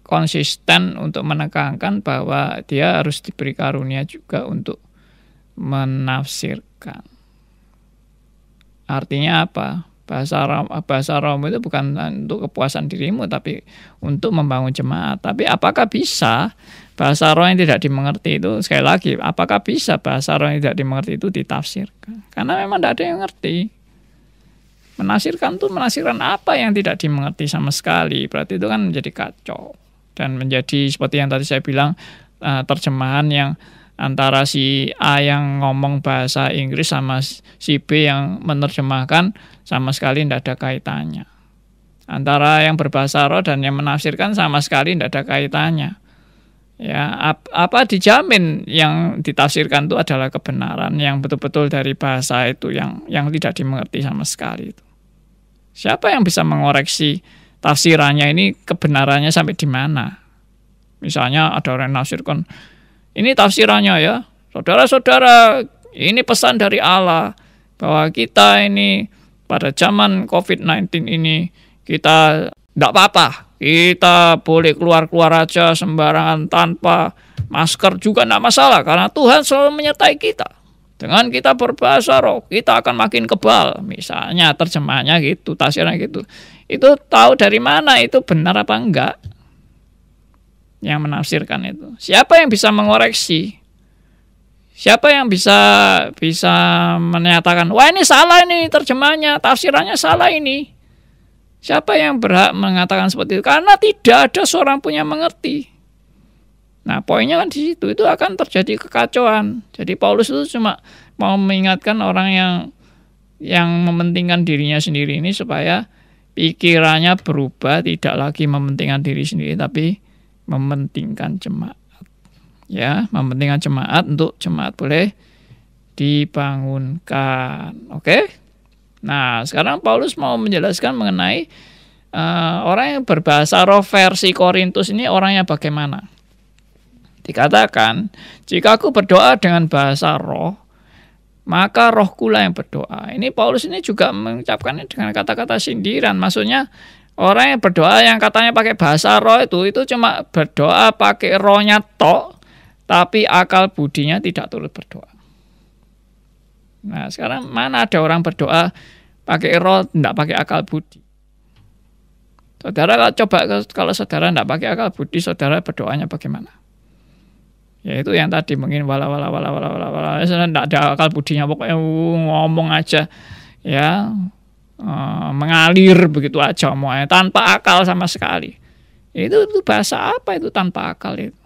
konsisten untuk menekankan bahwa dia harus diberi karunia juga untuk menafsirkan. Artinya apa? Bahasa roh itu bukan untuk kepuasan dirimu, tapi untuk membangun jemaat. Tapi apakah bisa bahasa roh yang tidak dimengerti itu, sekali lagi, apakah bisa bahasa roh yang tidak dimengerti itu ditafsirkan? Karena memang tidak ada yang ngerti. Menafsirkan itu menafsirkan apa yang tidak dimengerti sama sekali, berarti itu kan menjadi kacau. Dan menjadi seperti yang tadi saya bilang, terjemahan yang antara si A yang ngomong bahasa Inggris sama si B yang menerjemahkan sama sekali tidak ada kaitannya. Antara yang berbahasa roh dan yang menafsirkan sama sekali tidak ada kaitannya. Ya, apa dijamin yang ditafsirkan itu adalah kebenaran yang betul-betul dari bahasa itu yang tidak dimengerti sama sekali itu. Siapa yang bisa mengoreksi tafsirannya ini kebenarannya sampai di mana? Misalnya ada orang yang menafsirkan ini tafsirannya ya, saudara-saudara, ini pesan dari Allah bahwa kita ini pada zaman COVID-19 ini kita tidak apa-apa, kita boleh keluar-keluar aja sembarangan tanpa masker juga tidak masalah karena Tuhan selalu menyertai kita. Dengan kita berbahasa roh, kita akan makin kebal. Misalnya terjemahnya gitu, tafsirnya gitu. Itu tahu dari mana itu benar apa enggak? Yang menafsirkan itu. Siapa yang bisa mengoreksi? Siapa yang bisa menyatakan, wah ini salah ini terjemahnya, tafsirannya salah ini. Siapa yang berhak mengatakan seperti itu? Karena tidak ada seorang pun yang mengerti. Nah, poinnya kan di situ, itu akan terjadi kekacauan. Jadi Paulus itu cuma mau mengingatkan orang yang mementingkan dirinya sendiri ini supaya pikirannya berubah, tidak lagi mementingkan diri sendiri, tapi mementingkan jemaat. Ya, mementingkan jemaat untuk jemaat boleh dibangunkan. Oke? Nah, sekarang Paulus mau menjelaskan mengenai orang yang berbahasa roh versi Korintus ini orangnya bagaimana. Dikatakan, jika aku berdoa dengan bahasa roh, maka rohkulah yang berdoa. Ini Paulus ini juga mengucapkannya dengan kata-kata sindiran. Maksudnya orang yang berdoa yang katanya pakai bahasa roh itu cuma berdoa pakai rohnya tok, tapi akal budinya tidak turut berdoa. Nah, sekarang mana ada orang berdoa pakai roh, tidak pakai akal budi? Saudara coba kalau saudara tidak pakai akal budi, saudara berdoanya bagaimana? Ya itu yang tadi mungkin wala tidak ada akal budinya, pokoknya ngomong aja ya, mengalir begitu aja omongnya tanpa akal sama sekali. Itu bahasa apa itu tanpa akal itu?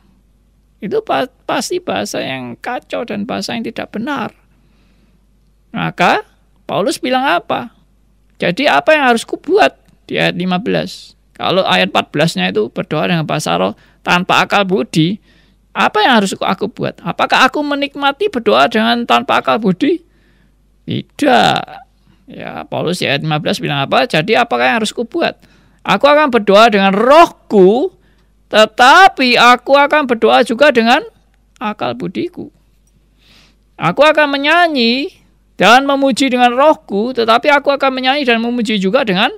Itu pasti bahasa yang kacau dan bahasa yang tidak benar. Maka Paulus bilang apa? Jadi apa yang harus kubuat di ayat 15? Kalau ayat 14-nya itu berdoa dengan bahasa roh tanpa akal budi, apa yang harus aku buat? Apakah aku menikmati berdoa dengan tanpa akal budi? Tidak. Ya, Paulus di ayat 15 bilang apa? Jadi apakah yang harus kubuat? Aku akan berdoa dengan rohku, tetapi aku akan berdoa juga dengan akal budiku. Aku akan menyanyi dan memuji dengan rohku, tetapi aku akan menyanyi dan memuji juga dengan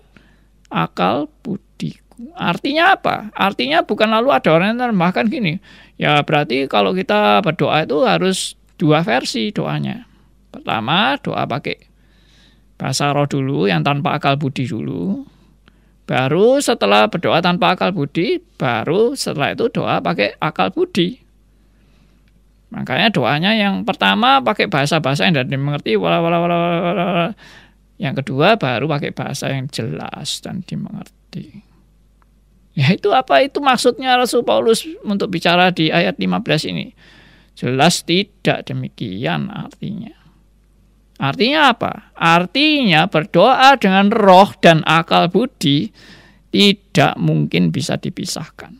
akal budiku. Artinya apa? Artinya bukan lalu ada orang yang bahkan gini, ya berarti kalau kita berdoa itu harus dua versi doanya. Pertama, doa pakai bahasa roh dulu, yang tanpa akal budi dulu. Baru setelah berdoa tanpa akal budi, baru setelah itu doa pakai akal budi. Makanya doanya yang pertama pakai bahasa-bahasa yang tidak dimengerti, yang kedua baru pakai bahasa yang jelas dan dimengerti. Ya itu apa itu maksudnya Rasul Paulus untuk bicara di ayat 15 ini? Jelas tidak demikian artinya. Artinya apa? Artinya berdoa dengan roh dan akal budi tidak mungkin bisa dipisahkan.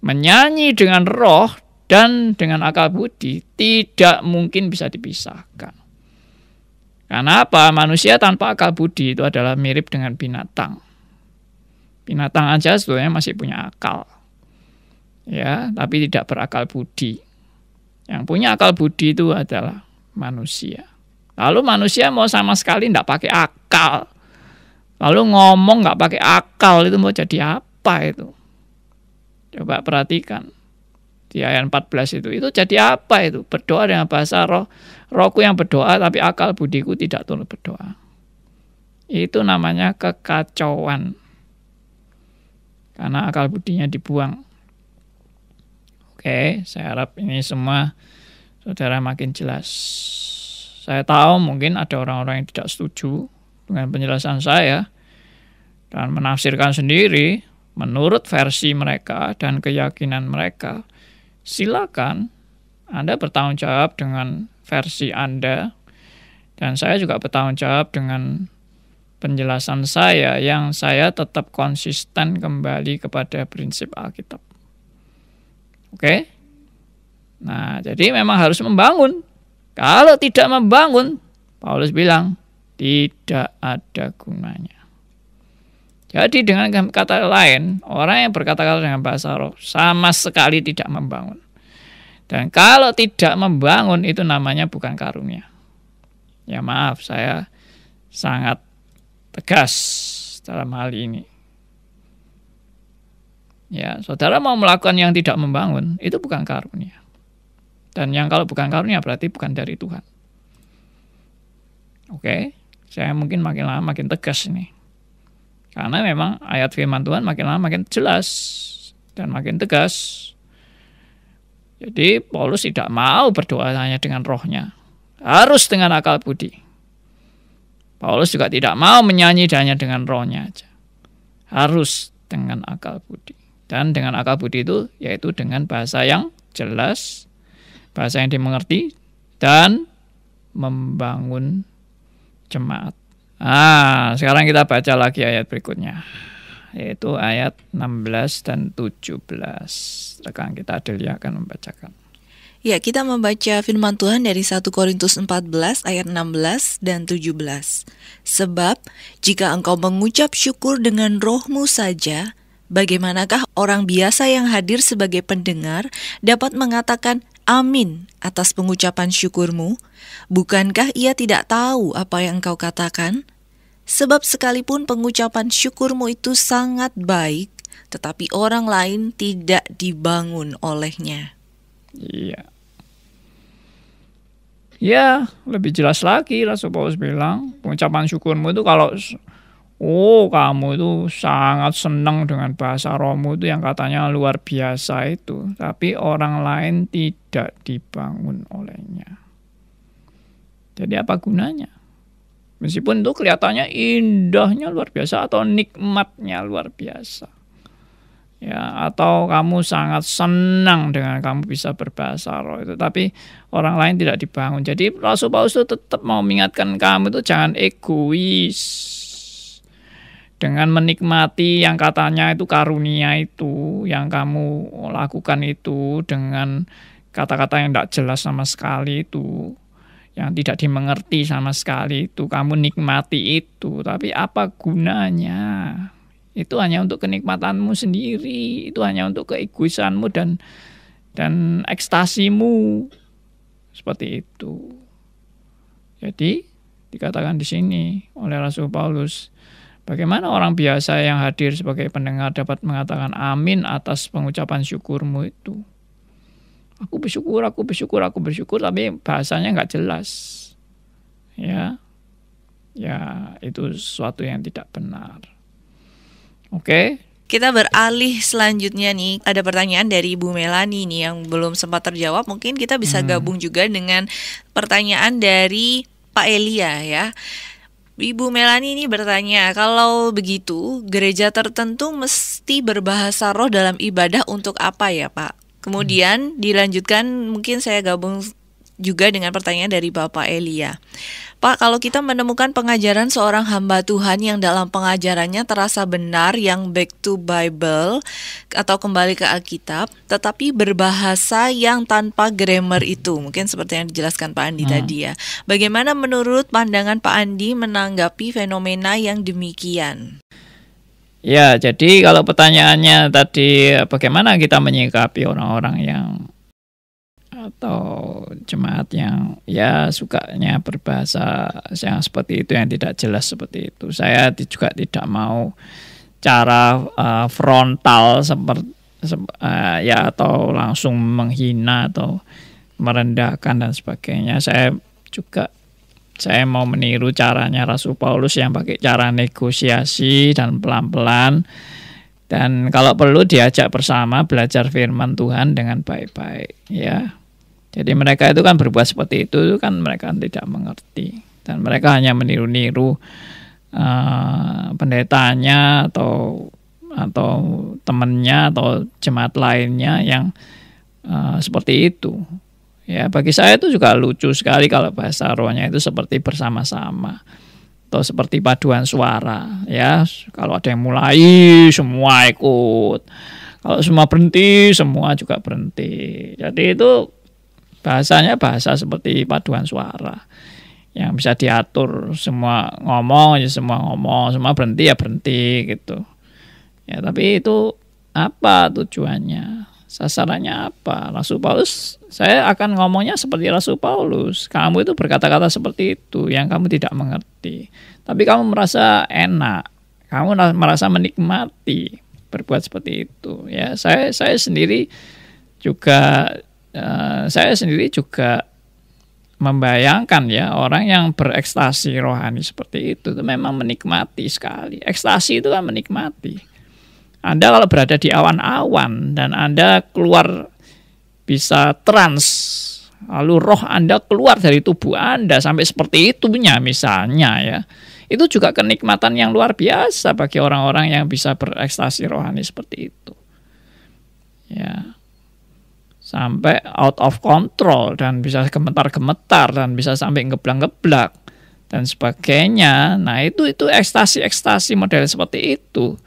Menyanyi dengan roh dan dengan akal budi tidak mungkin bisa dipisahkan. Karena apa? Manusia tanpa akal budi itu adalah mirip dengan binatang. Binatang aja sebetulnya masih punya akal. Ya, tapi tidak berakal budi. Yang punya akal budi itu adalah manusia. Lalu manusia mau sama sekali tidak pakai akal. Lalu ngomong nggak pakai akal, itu mau jadi apa itu? Coba perhatikan. Di ayat 14 itu jadi apa itu? Berdoa dengan bahasa roh. Rohku yang berdoa tapi akal budiku tidak turut berdoa. Itu namanya kekacauan. Karena akal budinya dibuang. Oke, saya harap ini semua saudara makin jelas. Saya tahu mungkin ada orang-orang yang tidak setuju dengan penjelasan saya dan menafsirkan sendiri menurut versi mereka dan keyakinan mereka. Silakan, Anda bertanggung jawab dengan versi Anda, dan saya juga bertanggung jawab dengan penjelasan saya yang saya tetap konsisten kembali kepada prinsip Alkitab. Oke? Nah, jadi memang harus membangun. Kalau tidak membangun, Paulus bilang, tidak ada gunanya. Jadi dengan kata lain, orang yang berkata-kata dengan bahasa roh sama sekali tidak membangun. Dan kalau tidak membangun, itu namanya bukan karunia. Ya maaf, saya sangat tegas dalam hal ini. Ya, saudara mau melakukan yang tidak membangun, itu bukan karunia. Dan yang kalau bukan karunia berarti bukan dari Tuhan. Oke, saya mungkin makin lama makin tegas ini. Karena memang ayat firman Tuhan makin lama makin jelas dan makin tegas. Jadi Paulus tidak mau berdoa hanya dengan rohnya. Harus dengan akal budi. Paulus juga tidak mau menyanyi hanya dengan rohnya aja. Harus dengan akal budi. Dan dengan akal budi itu yaitu dengan bahasa yang jelas, bahasa yang dimengerti, dan membangun jemaat. Sekarang kita baca lagi ayat berikutnya, yaitu ayat 16 dan 17. Rekan kita Adelia akan membacakan. Ya, kita membaca firman Tuhan dari 1 Korintus 14 ayat 16 dan 17. Sebab, jika engkau mengucap syukur dengan rohmu saja, bagaimanakah orang biasa yang hadir sebagai pendengar dapat mengatakan amin atas pengucapan syukurmu? Bukankah ia tidak tahu apa yang engkau katakan? Sebab sekalipun pengucapan syukurmu itu sangat baik, tetapi orang lain tidak dibangun olehnya. Iya. Ya, lebih jelas lagi Rasul Paulus bilang, pengucapan syukurmu itu kalau kamu itu sangat senang dengan bahasa rohmu itu yang katanya luar biasa itu, tapi orang lain tidak dibangun olehnya. Jadi apa gunanya? Meskipun itu kelihatannya indahnya luar biasa atau nikmatnya luar biasa. Ya, atau kamu sangat senang dengan kamu bisa berbahasa roh itu, tapi orang lain tidak dibangun. Jadi Rasul Paulus itu tetap mau mengingatkan kamu itu jangan egois dengan menikmati yang katanya itu karunia itu, yang kamu lakukan itu dengan kata-kata yang tidak jelas sama sekali itu, yang tidak dimengerti sama sekali itu, kamu nikmati itu, tapi apa gunanya? Itu hanya untuk kenikmatanmu sendiri, itu hanya untuk keegoisanmu dan ekstasimu, seperti itu. Jadi dikatakan di sini oleh Rasul Paulus, bagaimana orang biasa yang hadir sebagai pendengar dapat mengatakan amin atas pengucapan syukurmu itu? Aku bersyukur, tapi bahasanya nggak jelas. Ya, itu sesuatu yang tidak benar. Oke. Kita beralih selanjutnya nih, ada pertanyaan dari Ibu Melani nih yang belum sempat terjawab. Mungkin kita bisa gabung juga dengan pertanyaan dari Pak Elia ya. Ibu Melani ini bertanya, kalau begitu gereja tertentu mesti berbahasa roh dalam ibadah untuk apa ya Pak? Kemudian dilanjutkan, mungkin saya gabung juga dengan pertanyaan dari Bapak Elia. Pak, kalau kita menemukan pengajaran seorang hamba Tuhan yang dalam pengajarannya terasa benar, yang back to Bible atau kembali ke Alkitab, tetapi berbahasa yang tanpa grammar itu, mungkin seperti yang dijelaskan Pak Andi tadi ya. Bagaimana menurut pandangan Pak Andi menanggapi fenomena yang demikian? Ya, jadi kalau pertanyaannya tadi bagaimana kita menyikapi orang-orang yang atau jemaat yang ya sukanya berbahasa yang seperti itu, yang tidak jelas seperti itu. Saya juga tidak mau cara frontal seperti ya atau langsung menghina atau merendahkan dan sebagainya. Saya mau meniru caranya Rasul Paulus yang pakai cara negosiasi dan pelan-pelan, dan kalau perlu diajak bersama belajar firman Tuhan dengan baik-baik ya. Jadi mereka itu kan berbuat seperti itu kan mereka tidak mengerti, dan mereka hanya meniru-niru pendetanya atau temannya atau jemaat lainnya yang seperti itu Ya, bagi saya itu juga lucu sekali kalau bahasa rohnya itu seperti bersama-sama atau seperti paduan suara. Ya, kalau ada yang mulai semua ikut, kalau semua berhenti semua juga berhenti. Jadi itu bahasanya bahasa seperti paduan suara yang bisa diatur, semua ngomong ya semua ngomong, semua berhenti ya berhenti gitu. Ya, tapi itu apa tujuannya? Sasarannya apa? Rasul Paulus, saya akan ngomongnya seperti Rasul Paulus. Kamu itu berkata-kata seperti itu yang kamu tidak mengerti. Tapi kamu merasa enak, kamu merasa menikmati berbuat seperti itu. Ya, saya sendiri juga membayangkan ya orang yang berekstasi rohani seperti itu memang menikmati sekali. Ekstasi itu kan menikmati. Anda kalau berada di awan-awan dan Anda keluar bisa trans, lalu roh Anda keluar dari tubuh Anda sampai seperti itunya misalnya ya, itu juga kenikmatan yang luar biasa bagi orang-orang yang bisa berekstasi rohani seperti itu. Ya, sampai out of control dan bisa gemetar-gemetar dan bisa sampai ngeblak-ngeblak dan sebagainya. Nah itu ekstasi model seperti itu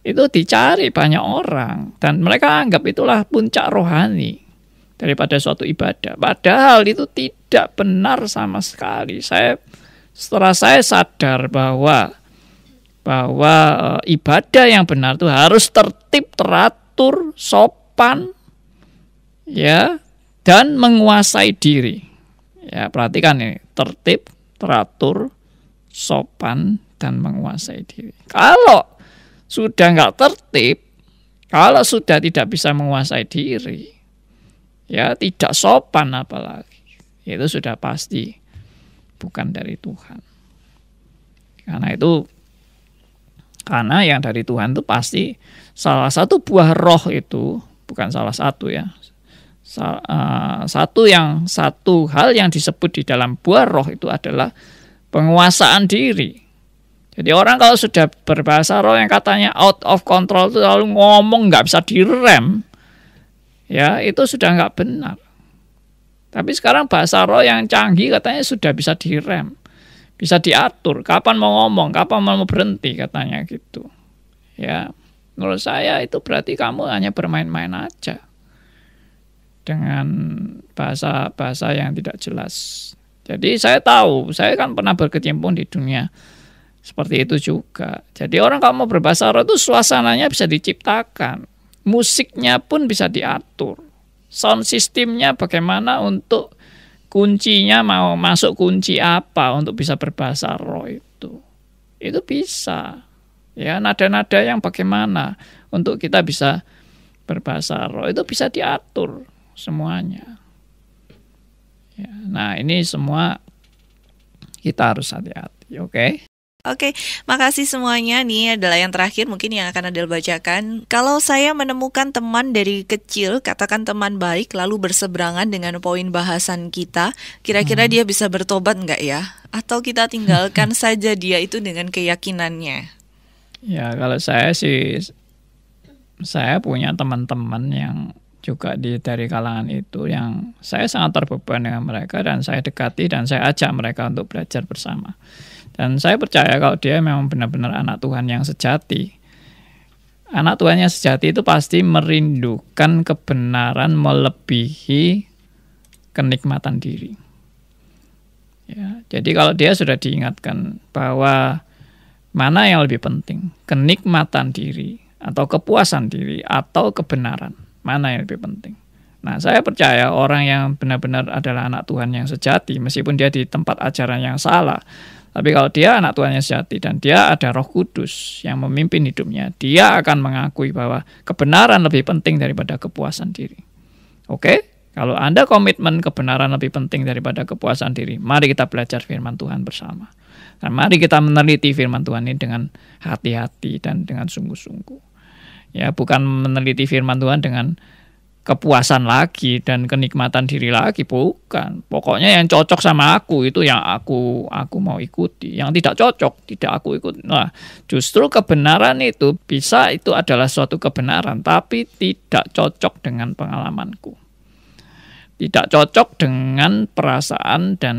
dicari banyak orang dan mereka anggap itulah puncak rohani daripada suatu ibadah. Padahal itu tidak benar sama sekali. Setelah saya sadar bahwa ibadah yang benar itu harus tertib, teratur, sopan, ya, dan menguasai diri. Ya, perhatikan ini, tertib, teratur, sopan, dan menguasai diri. Kalau sudah nggak tertib, kalau sudah tidak bisa menguasai diri, ya tidak sopan apalagi, itu sudah pasti bukan dari Tuhan. Karena yang dari Tuhan itu pasti salah satu buah roh itu, bukan salah satu ya, satu hal yang disebut di dalam buah roh itu adalah penguasaan diri. Jadi orang kalau sudah berbahasa roh yang katanya out of control itu lalu ngomong nggak bisa direm, ya itu sudah nggak benar. Tapi sekarang bahasa roh yang canggih katanya sudah bisa direm, bisa diatur, kapan mau ngomong, kapan mau berhenti katanya gitu. Ya, menurut saya itu berarti kamu hanya bermain-main aja dengan bahasa-bahasa yang tidak jelas. Jadi saya tahu, saya kan pernah berkecimpung di dunia seperti itu juga. Jadi orang kalau mau berbahasa roh itu suasananya bisa diciptakan. Musiknya pun bisa diatur. Sound systemnya bagaimana untuk kuncinya mau masuk kunci apa untuk bisa berbahasa roh itu. Itu bisa. Ya, nada-nada yang bagaimana untuk kita bisa berbahasa roh itu bisa diatur semuanya. Ya, nah ini semua kita harus hati-hati, oke? Oke, makasih semuanya. Nih adalah yang terakhir mungkin yang akan Adel bacakan. Kalau saya menemukan teman dari kecil, katakan teman baik, lalu berseberangan dengan poin bahasan kita, kira-kira dia bisa bertobat nggak ya? Atau kita tinggalkan saja dia itu dengan keyakinannya? Ya, kalau saya sih, saya punya teman-teman yang juga dari kalangan itu yang saya sangat terbeban dengan mereka dan saya dekati dan saya ajak mereka untuk belajar bersama. Dan saya percaya kalau dia memang benar-benar anak Tuhan yang sejati. Anak Tuhan yang sejati itu pasti merindukan kebenaran melebihi kenikmatan diri. Ya, jadi kalau dia sudah diingatkan bahwa mana yang lebih penting, kenikmatan diri atau kepuasan diri atau kebenaran, mana yang lebih penting. Nah, saya percaya orang yang benar-benar adalah anak Tuhan yang sejati, meskipun dia di tempat ajaran yang salah, tapi kalau dia anak Tuhan yang sejati dan dia ada Roh Kudus yang memimpin hidupnya, dia akan mengakui bahwa kebenaran lebih penting daripada kepuasan diri. Oke? Kalau Anda komitmen kebenaran lebih penting daripada kepuasan diri, mari kita belajar firman Tuhan bersama. Dan mari kita meneliti firman Tuhan ini dengan hati-hati dan dengan sungguh-sungguh. Ya, bukan meneliti firman Tuhan dengan kepuasan lagi dan kenikmatan diri lagi, bukan. Pokoknya yang cocok sama aku itu yang aku mau ikuti. Yang tidak cocok tidak aku ikuti. Nah, justru kebenaran itu adalah suatu kebenaran tapi tidak cocok dengan pengalamanku. tidak cocok dengan perasaan dan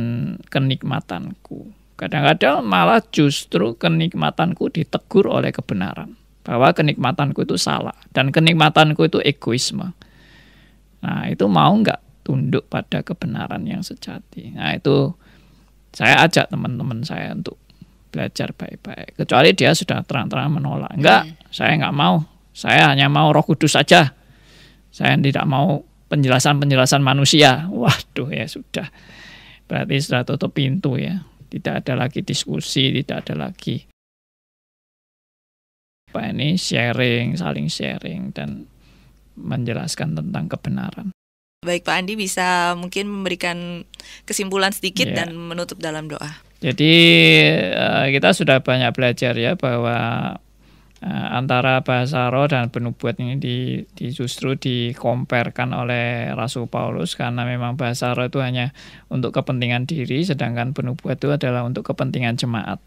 kenikmatanku. Kadang-kadang malah justru kenikmatanku ditegur oleh kebenaran, bahwa kenikmatanku itu salah dan kenikmatanku itu egoisme. Nah, itu mau nggak tunduk pada kebenaran yang sejati. Nah, itu saya ajak teman-teman saya untuk belajar baik-baik. Kecuali dia sudah terang-terangan menolak. Enggak, saya nggak mau. Saya hanya mau Roh Kudus saja. Saya tidak mau penjelasan-penjelasan manusia. Waduh, ya sudah. Berarti sudah tutup pintu ya. Tidak ada lagi diskusi, tidak ada lagi saling sharing dan menjelaskan tentang kebenaran. Baik, Pak Andi bisa mungkin memberikan kesimpulan sedikit dan menutup dalam doa. Jadi kita sudah banyak belajar ya bahwa antara bahasa roh dan penubuat ini justru dikomparkan oleh Rasul Paulus, karena memang bahasa roh itu hanya untuk kepentingan diri, sedangkan penubuat itu adalah untuk kepentingan jemaat.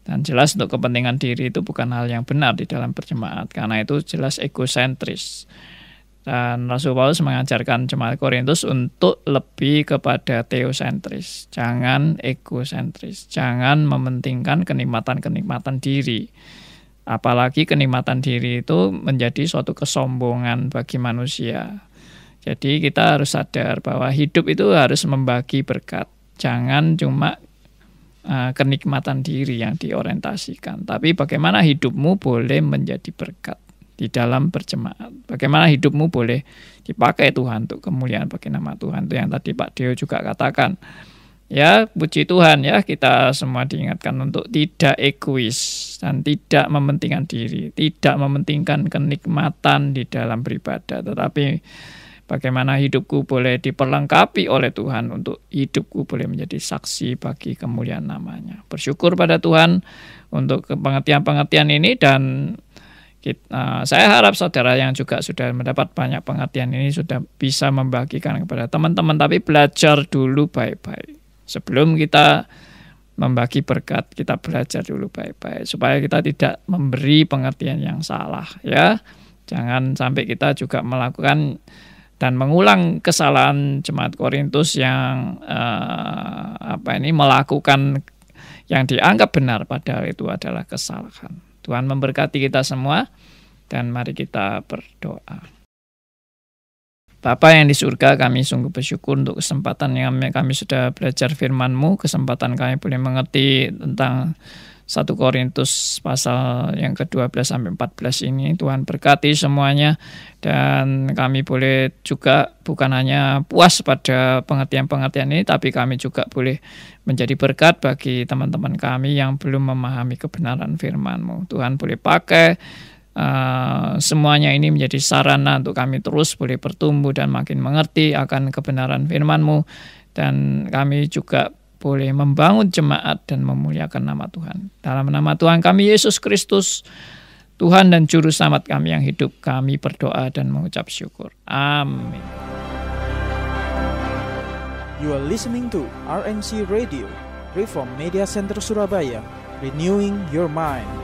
Dan jelas untuk kepentingan diri itu bukan hal yang benar di dalam berjemaat, karena itu jelas egosentris. Dan Rasul Paulus mengajarkan jemaat Korintus untuk lebih kepada teosentris, jangan egosentris, jangan mementingkan kenikmatan-kenikmatan diri. Apalagi kenikmatan diri itu menjadi suatu kesombongan bagi manusia. Jadi kita harus sadar bahwa hidup itu harus membagi berkat. Jangan cuma kenikmatan diri yang diorientasikan, tapi bagaimana hidupmu boleh menjadi berkat di dalam berjemaat. Bagaimana hidupmu boleh dipakai Tuhan untuk kemuliaan bagi nama Tuhan. Itu yang tadi Pak Deo juga katakan. Ya, puji Tuhan ya, kita semua diingatkan untuk tidak egois dan tidak mementingkan diri, tidak mementingkan kenikmatan di dalam beribadah, tetapi bagaimana hidupku boleh diperlengkapi oleh Tuhan untuk hidupku boleh menjadi saksi bagi kemuliaan namanya. Bersyukur pada Tuhan untuk pengertian-pengertian ini, dan saya harap saudara yang juga sudah mendapat banyak pengertian ini sudah bisa membagikan kepada teman-teman, tapi belajar dulu baik-baik. Sebelum kita membagi berkat, kita belajar dulu baik-baik supaya kita tidak memberi pengertian yang salah ya. Jangan sampai kita juga melakukan dan mengulang kesalahan jemaat Korintus yang melakukan yang dianggap benar padahal itu adalah kesalahan. Tuhan memberkati kita semua, dan mari kita berdoa. Bapa yang di surga, kami sungguh bersyukur untuk kesempatan yang kami sudah belajar firman-Mu, kesempatan kami boleh mengerti tentang 1 Korintus pasal yang ke-12 sampai 14 ini. Tuhan berkati semuanya, dan kami boleh juga bukan hanya puas pada pengertian-pengertian ini, tapi kami juga boleh menjadi berkat bagi teman-teman kami yang belum memahami kebenaran firman-Mu. Tuhan boleh pakai semuanya ini menjadi sarana untuk kami terus boleh bertumbuh dan makin mengerti akan kebenaran firman-Mu, dan kami juga boleh membangun jemaat dan memuliakan nama Tuhan. Dalam nama Tuhan kami Yesus Kristus, Tuhan dan Juru Selamat kami yang hidup, kami berdoa dan mengucap syukur. Amin. You are listening to RNC Radio, Reform Media Center Surabaya, renewing your mind.